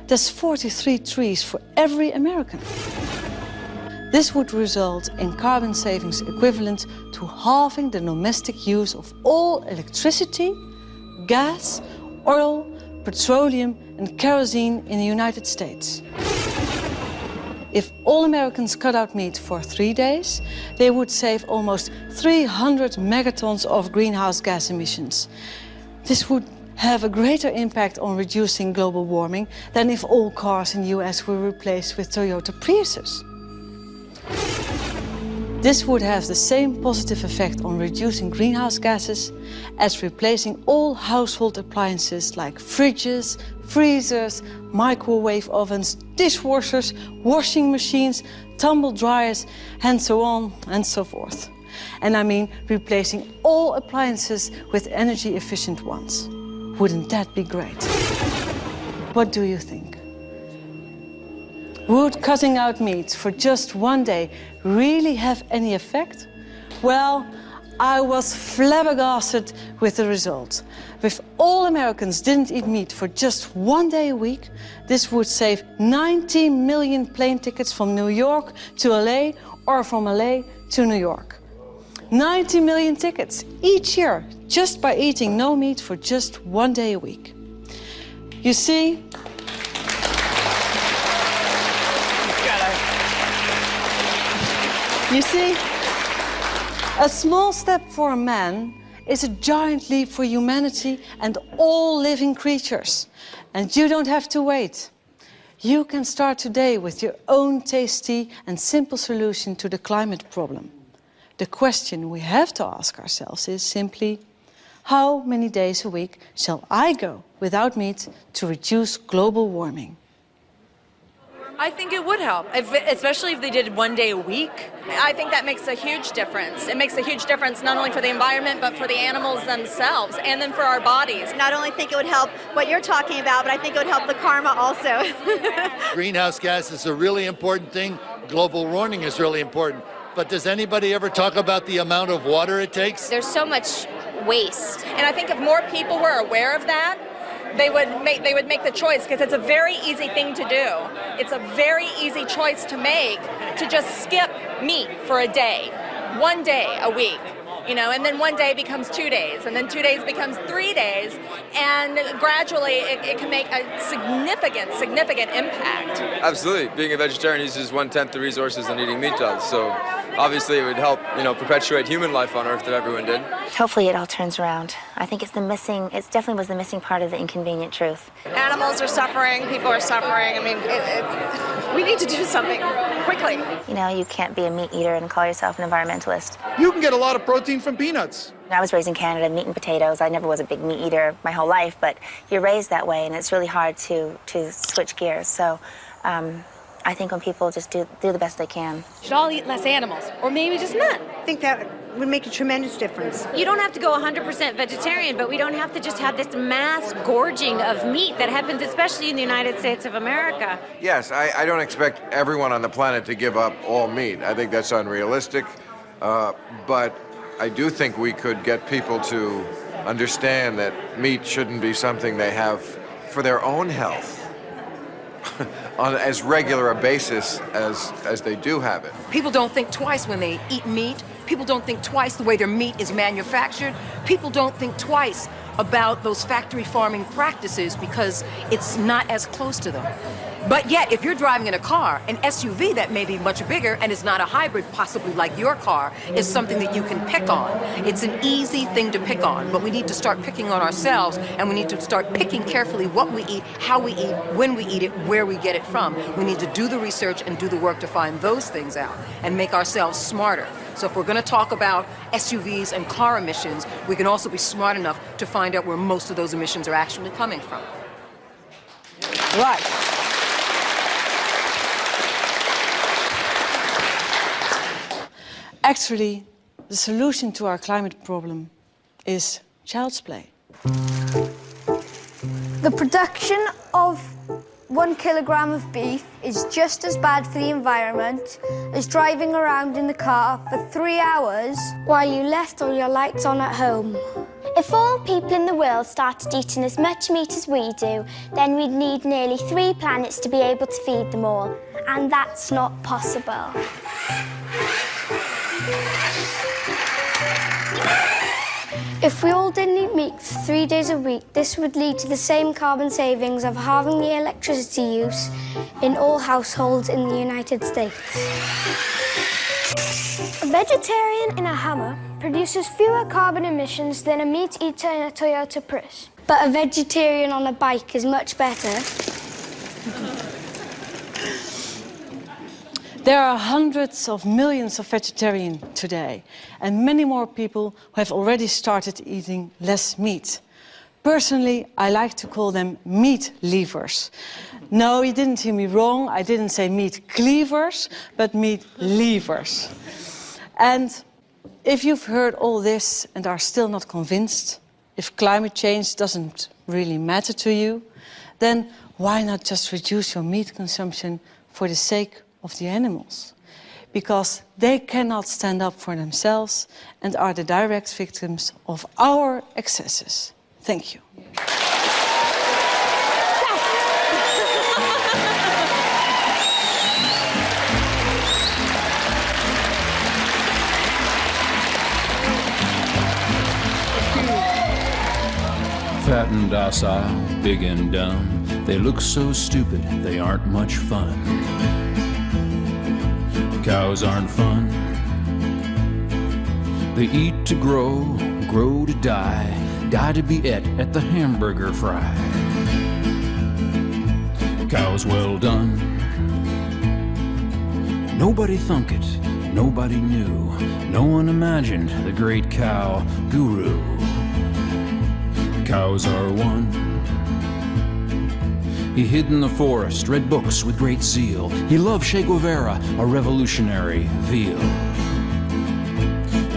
That's 43 trees for every American. This would result in carbon savings equivalent to halving the domestic use of all electricity, gas, oil, petroleum and kerosene in the United States. If all Americans cut out meat for 3 days, they would save almost 300 megatons of greenhouse gas emissions. This would have a greater impact on reducing global warming than if all cars in the US were replaced with Toyota Priuses. This would have the same positive effect on reducing greenhouse gases as replacing all household appliances like fridges, freezers, microwave ovens, dishwashers, washing machines, tumble dryers, and so on and so forth. And I mean replacing all appliances with energy-efficient ones. Wouldn't that be great? What do you think? Would cutting out meat for just 1 day really have any effect? Well, I was flabbergasted with the result. If all Americans didn't eat meat for just 1 day a week, this would save 90 million plane tickets from New York to LA or from LA to New York. 90 million tickets each year just by eating no meat for just 1 day a week. You see, a small step for a man is a giant leap for humanity and all living creatures. And you don't have to wait. You can start today with your own tasty and simple solution to the climate problem. The question we have to ask ourselves is simply, how many days a week shall I go without meat to reduce global warming? I think it would help, especially if they did 1 day a week. I think that makes a huge difference. It makes a huge difference not only for the environment, but for the animals themselves, and then for our bodies. Not only think it would help what you're talking about, but I think it would help the karma also. Greenhouse gas is a really important thing. Global warming is really important. But does anybody ever talk about the amount of water it takes? There's so much waste. And I think if more people were aware of that, they would make the choice, because it's a very easy thing to do. It's a very easy choice to make, to just skip meat for a day, 1 day a week. You know, and then 1 day becomes 2 days, and then 2 days becomes 3 days, and gradually it can make a significant impact. Absolutely. Being a vegetarian uses 1/10 the resources than eating meat does. So obviously it would help, perpetuate human life on Earth if everyone did. Hopefully it all turns around. I think it definitely was the missing part of the inconvenient truth. Animals are suffering, people are suffering. I mean, we need to do something quickly. You can't be a meat eater and call yourself an environmentalist. You can get a lot of protein from peanuts. I was raised in Canada, meat and potatoes. I never was a big meat eater my whole life, but you're raised that way, and it's really hard to switch gears. So I think when people just do the best they can. Should all eat less animals, or maybe just none. I think that would make a tremendous difference. You don't have to go 100% vegetarian, but we don't have to just have this mass gorging of meat that happens especially in the United States of America. Yes, I don't expect everyone on the planet to give up all meat. I think that's unrealistic, but I do think we could get people to understand that meat shouldn't be something they have for their own health on as regular a basis as they do have it. People don't think twice when they eat meat. People don't think twice the way their meat is manufactured. People don't think twice about those factory farming practices because it's not as close to them. But yet, if you're driving in a car, an SUV that may be much bigger and is not a hybrid, possibly like your car, is something that you can pick on. It's an easy thing to pick on, but we need to start picking on ourselves, and we need to start picking carefully what we eat, how we eat, when we eat it, where we get it from. We need to do the research and do the work to find those things out and make ourselves smarter. So if we're going to talk about SUVs and car emissions, we can also be smart enough to find out where most of those emissions are actually coming from. Right. Actually, the solution to our climate problem is child's play. The production of 1 kilogram of beef is just as bad for the environment as driving around in the car for 3 hours while you left all your lights on at home. If all people in the world started eating as much meat as we do, then we'd need nearly 3 planets to be able to feed them all. And that's not possible. If we all didn't eat meat for 3 days a week, this would lead to the same carbon savings of halving the electricity use in all households in the United States. A vegetarian in a Hummer produces fewer carbon emissions than a meat eater in a Toyota Prius. But a vegetarian on a bike is much better. There are hundreds of millions of vegetarians today, and many more people who have already started eating less meat. Personally, I like to call them meat leavers. No, you didn't hear me wrong. I didn't say meat cleavers, but meat leavers. And if you've heard all this and are still not convinced, if climate change doesn't really matter to you, then why not just reduce your meat consumption for the sake of the animals? Because they cannot stand up for themselves and are the direct victims of our excesses. Thank you. Fat and docile, big and dumb, they look so stupid, they aren't much fun. Cows aren't fun. They eat to grow, grow to die, die to be et at the hamburger fry. Cows well done. Nobody thunk it, nobody knew, no one imagined the great cow guru. Cows are one. He hid in the forest, read books with great zeal. He loved Che Guevara, a revolutionary veal.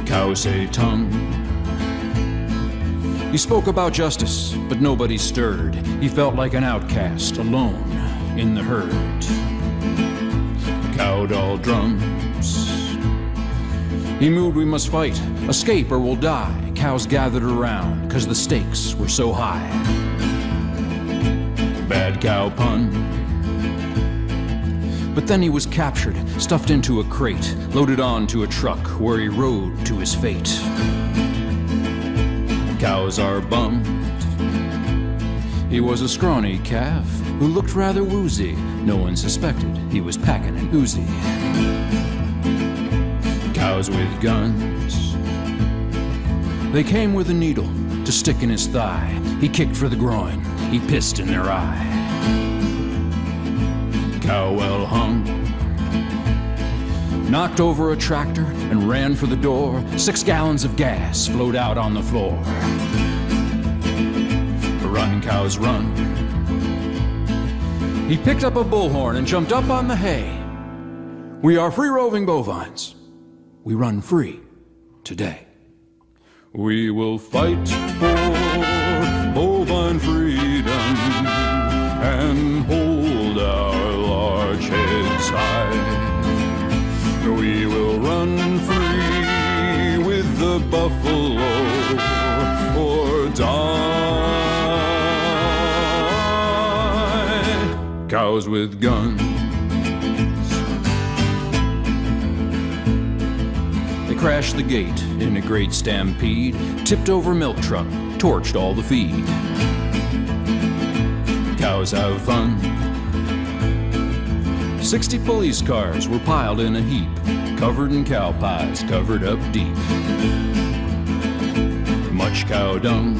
Cows say tongue. He spoke about justice, but nobody stirred. He felt like an outcast, alone in the herd. Cow doll drums. He moved, we must fight, escape or we'll die. Cows gathered around, 'cause the stakes were so high. Bad cow pun. But then he was captured, stuffed into a crate, loaded onto a truck where he rode to his fate. Cows are bummed. He was a scrawny calf who looked rather woozy. No one suspected he was packing an Uzi. Cows with guns. They came with a needle to stick in his thigh. He kicked for the groin. He pissed in their eye. Cow well hung. Knocked over a tractor and ran for the door. 6 gallons of gas flowed out on the floor. Run, cows, run. He picked up a bullhorn and jumped up on the hay. We are free-roving bovines. We run free today. We will fight for bovine freedom and hold our large heads high. We will run free with the buffalo or die. Cows with guns. They crashed the gate in a great stampede, tipped over milk truck, torched all the feed. Cows have fun. 60 police cars were piled in a heap, covered in cow pies, covered up deep. Much cow dung.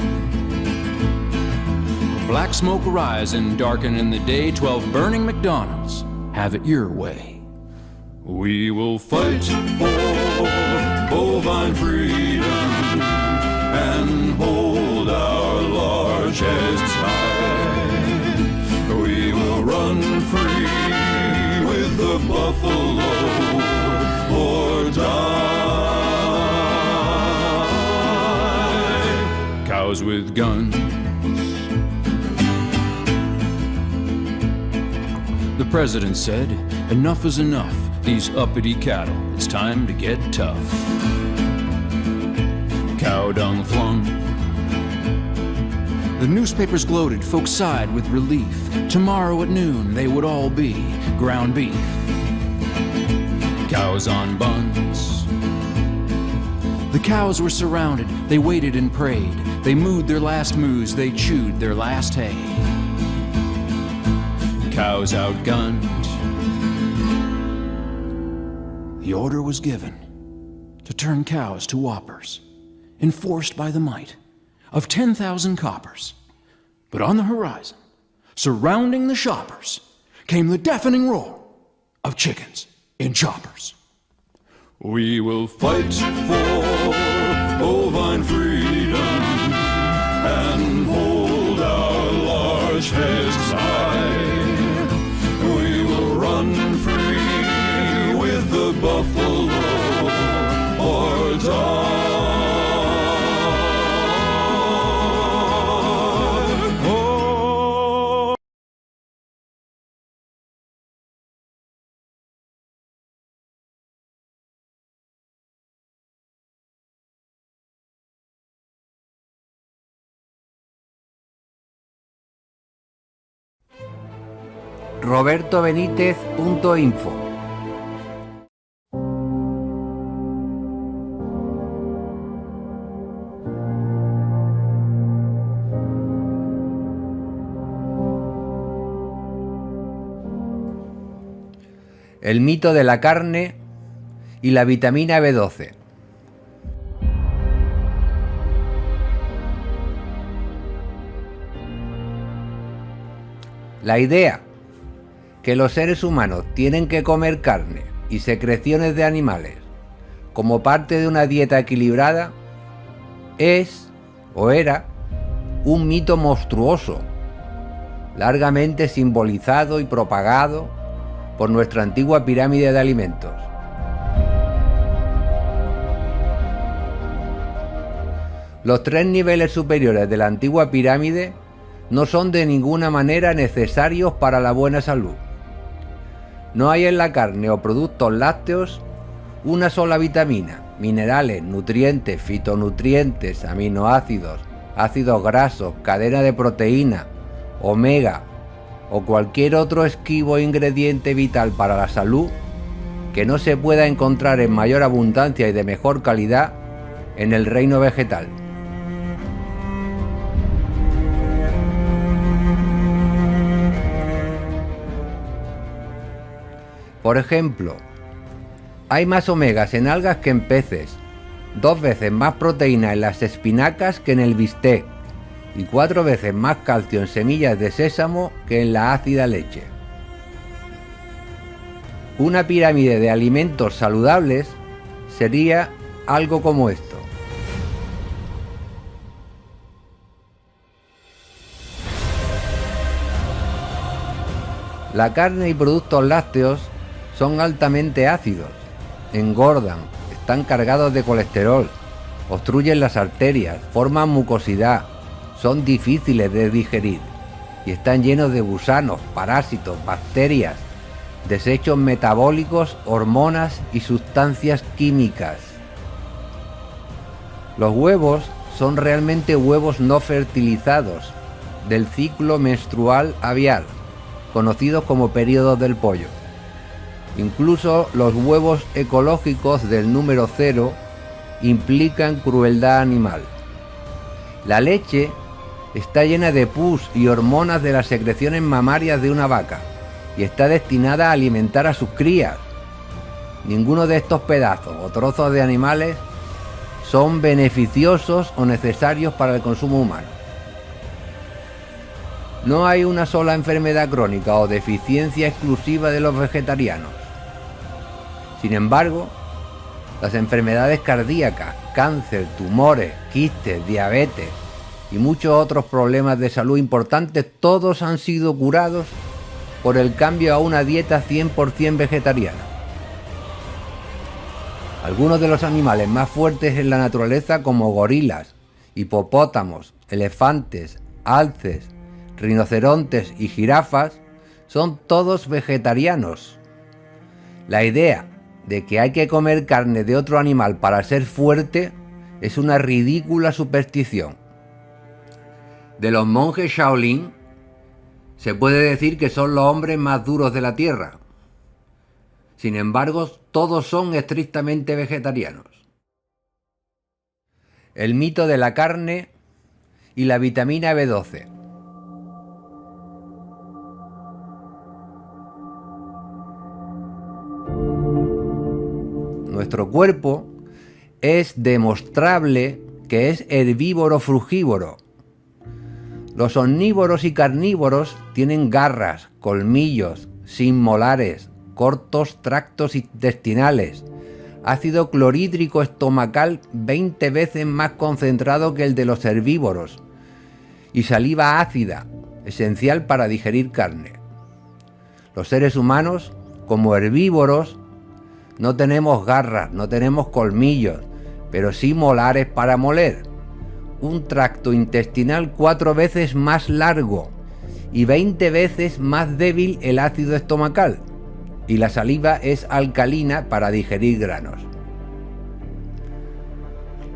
Black smoke rising, darkening the day. 12 burning McDonald's. Have it your way. We will fight for bovine freedom and hold our large heads high. We will run free with the buffalo or die. Cows with guns. The president said, enough is enough. These uppity cattle, it's time to get tough. Cow dung flung. The newspapers gloated, folks sighed with relief. Tomorrow at noon, they would all be ground beef. Cows on buns. The cows were surrounded, they waited and prayed. They mooed their last moos, they chewed their last hay. Cows outgunned. The order was given to turn cows to whoppers, enforced by the might of 10,000 coppers. But on the horizon, surrounding the shoppers, came the deafening roar of chickens in choppers. We will fight for bovine freedom and hold our large heads high. We will run free with the buffalo or die. robertobenitez.info. El mito de la carne y la vitamina B12. La idea que los seres humanos tienen que comer carne y secreciones de animales como parte de una dieta equilibrada es, o era, un mito monstruoso, largamente simbolizado y propagado por nuestra antigua pirámide de alimentos. Los 3 niveles superiores de la antigua pirámide no son de ninguna manera necesarios para la buena salud. No hay en la carne o productos lácteos una sola vitamina, minerales, nutrientes, fitonutrientes, aminoácidos, ácidos grasos, cadena de proteína, omega o cualquier otro esquivo ingrediente vital para la salud que no se pueda encontrar en mayor abundancia y de mejor calidad en el reino vegetal. Por ejemplo, hay más omegas en algas que en peces, 2 veces más proteína en las espinacas que en el bistec y 4 veces más calcio en semillas de sésamo que en la ácida leche. Una pirámide de alimentos saludables sería algo como esto. La carne y productos lácteos son altamente ácidos, engordan, están cargados de colesterol, obstruyen las arterias, forman mucosidad, son difíciles de digerir y están llenos de gusanos, parásitos, bacterias, desechos metabólicos, hormonas y sustancias químicas. Los huevos son realmente huevos no fertilizados del ciclo menstrual aviar, conocidos como periodos del pollo. Incluso los huevos ecológicos del número 0 implican crueldad animal. La leche está llena de pus y hormonas de las secreciones mamarias de una vaca y está destinada a alimentar a sus crías. Ninguno de estos pedazos o trozos de animales son beneficiosos o necesarios para el consumo humano. No hay una sola enfermedad crónica o deficiencia exclusiva de los vegetarianos. Sin embargo, las enfermedades cardíacas, cáncer, tumores, quistes, diabetes y muchos otros problemas de salud importantes, todos han sido curados por el cambio a una dieta 100% vegetariana. Algunos de los animales más fuertes en la naturaleza, como gorilas, hipopótamos, elefantes, alces, rinocerontes y jirafas, son todos vegetarianos. La idea de que hay que comer carne de otro animal para ser fuerte es una ridícula superstición. De los monjes Shaolin, se puede decir que son los hombres más duros de la tierra. Sin embargo, todos son estrictamente vegetarianos. El mito de la carne y la vitamina B12. Nuestro cuerpo es demostrable que es herbívoro frugívoro. Los omnívoros y carnívoros tienen garras, colmillos, sin molares, cortos tractos intestinales, ácido clorhídrico estomacal 20 veces más concentrado que el de los herbívoros y saliva ácida, esencial para digerir carne. Los seres humanos, como herbívoros, no tenemos garras, no tenemos colmillos, pero sí molares para moler. Un tracto intestinal 4 veces más largo y 20 veces más débil el ácido estomacal. Y la saliva es alcalina para digerir granos.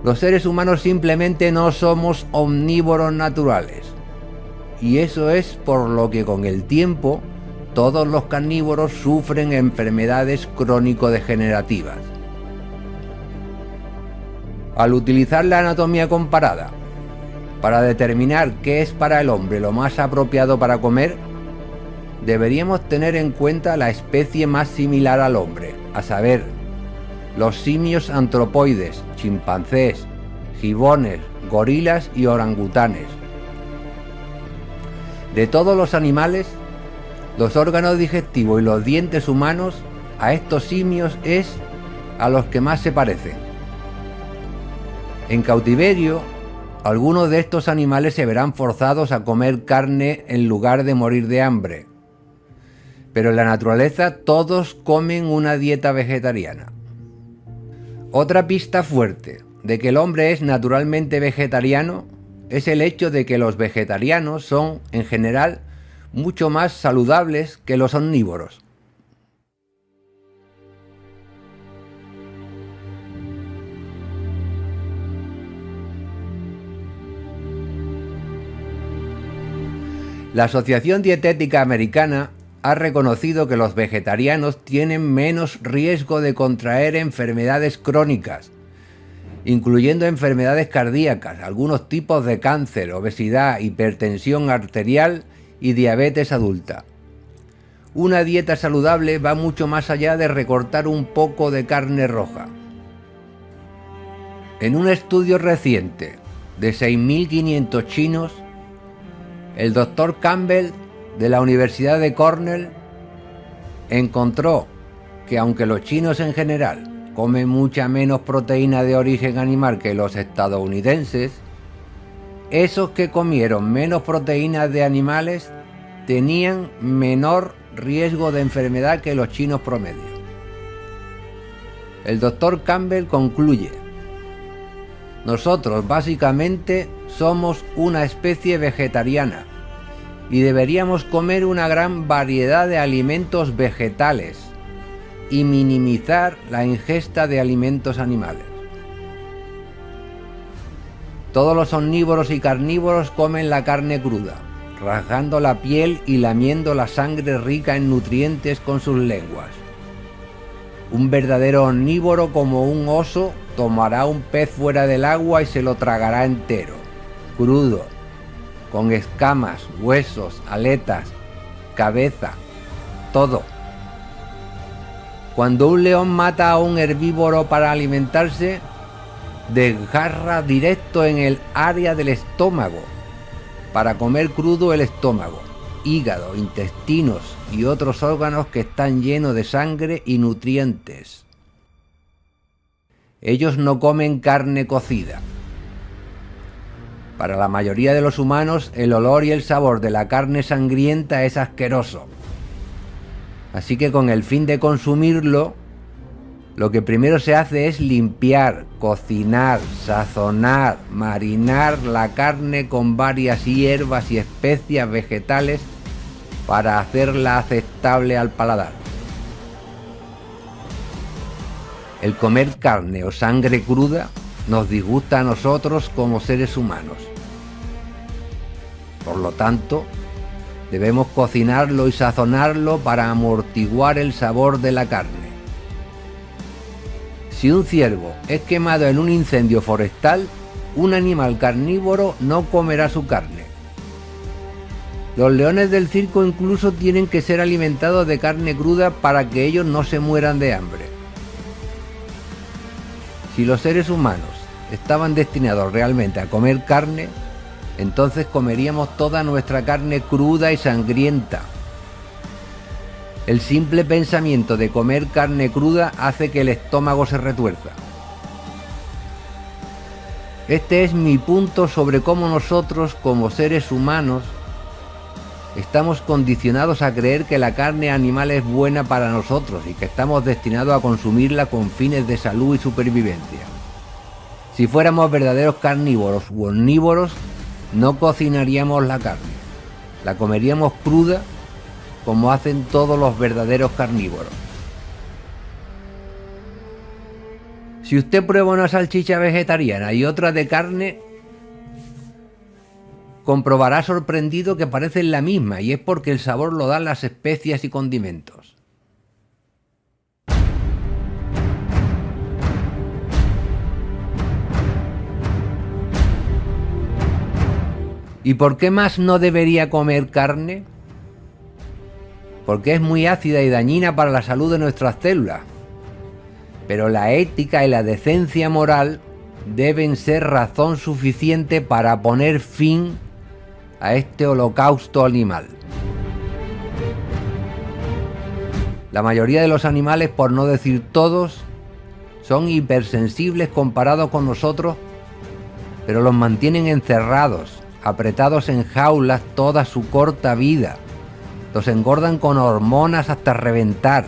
Los seres humanos simplemente no somos omnívoros naturales. Y eso es por lo que con el tiempo todos los carnívoros sufren enfermedades crónico-degenerativas. Al utilizar la anatomía comparada para determinar qué es para el hombre lo más apropiado para comer, deberíamos tener en cuenta la especie más similar al hombre, a saber, los simios antropoides, chimpancés, gibones, gorilas y orangutanes. De todos los animales, los órganos digestivos y los dientes humanos a estos simios es a los que más se parecen. En cautiverio, algunos de estos animales se verán forzados a comer carne en lugar de morir de hambre. Pero en la naturaleza todos comen una dieta vegetariana. Otra pista fuerte de que el hombre es naturalmente vegetariano es el hecho de que los vegetarianos son, en general, mucho más saludables que los omnívoros. La Asociación Dietética Americana ha reconocido que los vegetarianos tienen menos riesgo de contraer enfermedades crónicas, incluyendo enfermedades cardíacas, algunos tipos de cáncer, obesidad, hipertensión arterial y diabetes adulta. Una dieta saludable va mucho más allá de recortar un poco de carne roja. En un estudio reciente de 6.500 chinos, el Dr. Campbell de la Universidad de Cornell encontró que aunque los chinos en general comen mucha menos proteína de origen animal que los estadounidenses, esos que comieron menos proteínas de animales tenían menor riesgo de enfermedad que los chinos promedio. El Dr. Campbell concluye: nosotros básicamente somos una especie vegetariana y deberíamos comer una gran variedad de alimentos vegetales y minimizar la ingesta de alimentos animales. Todos los omnívoros y carnívoros comen la carne cruda, rasgando la piel y lamiendo la sangre rica en nutrientes con sus lenguas. Un verdadero omnívoro, como un oso, tomará un pez fuera del agua y se lo tragará entero, crudo, con escamas, huesos, aletas, cabeza, todo. Cuando un león mata a un herbívoro para alimentarse, desgarra directo en el área del estómago para comer crudo el estómago, hígado, intestinos y otros órganos que están llenos de sangre y nutrientes. Ellos no comen carne cocida. Para la mayoría de los humanos, el olor y el sabor de la carne sangrienta es asqueroso. Así que con el fin de consumirlo, lo que primero se hace es limpiar, cocinar, sazonar, marinar la carne con varias hierbas y especias vegetales para hacerla aceptable al paladar. El comer carne o sangre cruda nos disgusta a nosotros como seres humanos. Por lo tanto, debemos cocinarlo y sazonarlo para amortiguar el sabor de la carne. Si un ciervo es quemado en un incendio forestal, un animal carnívoro no comerá su carne. Los leones del circo incluso tienen que ser alimentados de carne cruda para que ellos no se mueran de hambre. Si los seres humanos estaban destinados realmente a comer carne, entonces comeríamos toda nuestra carne cruda y sangrienta. El simple pensamiento de comer carne cruda hace que el estómago se retuerza. Este es mi punto sobre cómo nosotros, como seres humanos, estamos condicionados a creer que la carne animal es buena para nosotros y que estamos destinados a consumirla con fines de salud y supervivencia. Si fuéramos verdaderos carnívoros u omnívoros, no cocinaríamos la carne, la comeríamos cruda como hacen todos los verdaderos carnívoros. Si usted prueba una salchicha vegetariana y otra de carne, comprobará sorprendido que parecen la misma, y es porque el sabor lo dan las especias y condimentos. ¿Y por qué más no debería comer carne? Porque es muy ácida y dañina para la salud de nuestras células. Pero la ética y la decencia moral deben ser razón suficiente para poner fin a este holocausto animal. La mayoría de los animales, por no decir todos, son hipersensibles comparados con nosotros, pero los mantienen encerrados, apretados en jaulas toda su corta vida. Los engordan con hormonas hasta reventar,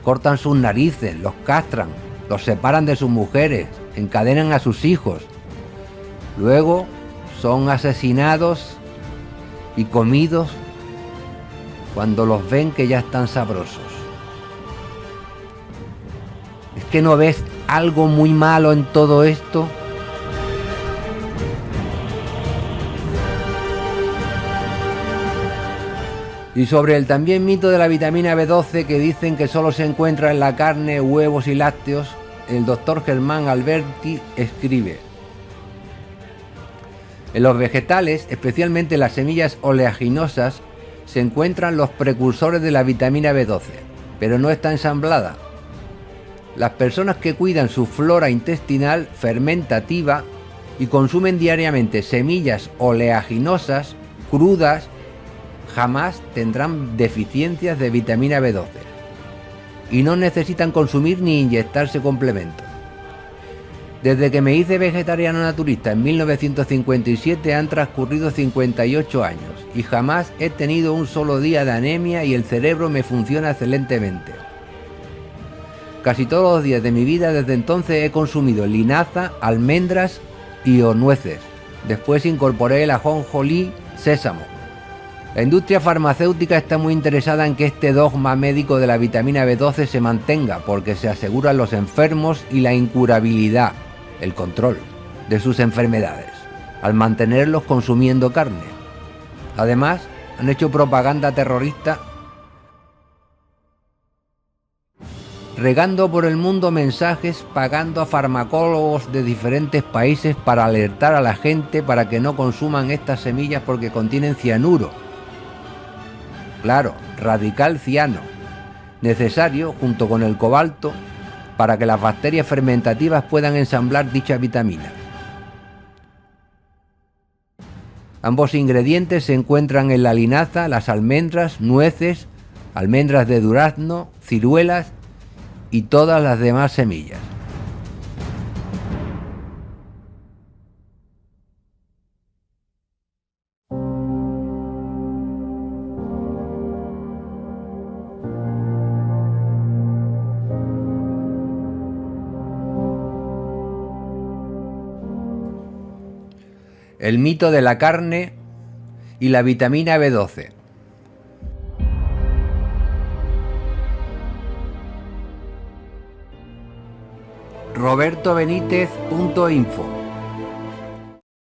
cortan sus narices, los castran, los separan de sus mujeres, encadenan a sus hijos. Luego son asesinados y comidos cuando los ven que ya están sabrosos. ¿Es que no ves algo muy malo en todo esto? Y sobre el también mito de la vitamina B12 que dicen que solo se encuentra en la carne, huevos y lácteos, el doctor Germán Alberti escribe: en los vegetales, especialmente las semillas oleaginosas, se encuentran los precursores de la vitamina B12, pero no está ensamblada. Las personas que cuidan su flora intestinal fermentativa y consumen diariamente semillas oleaginosas crudas jamás tendrán deficiencias de vitamina B12 y no necesitan consumir ni inyectarse complementos. Desde que me hice vegetariano naturista en 1957 han transcurrido 58 años y jamás he tenido un solo día de anemia y el cerebro me funciona excelentemente. Casi todos los días de mi vida desde entonces he consumido linaza, almendras y o nueces. Después incorporé el ajonjolí, sésamo. La industria farmacéutica está muy interesada en que este dogma médico de la vitamina B12 se mantenga porque se aseguran los enfermos y la incurabilidad, el control de sus enfermedades, al mantenerlos consumiendo carne. Además, han hecho propaganda terrorista regando por el mundo mensajes, pagando a farmacólogos de diferentes países para alertar a la gente para que no consuman estas semillas porque contienen cianuro. claro, radical ciano, necesario junto con el cobalto para que las bacterias fermentativas puedan ensamblar dicha vitamina. Ambos ingredientes se encuentran en la linaza, las almendras, nueces, almendras de durazno, ciruelas y todas las demás semillas. El mito de la carne y la vitamina B12. robertobenitez.info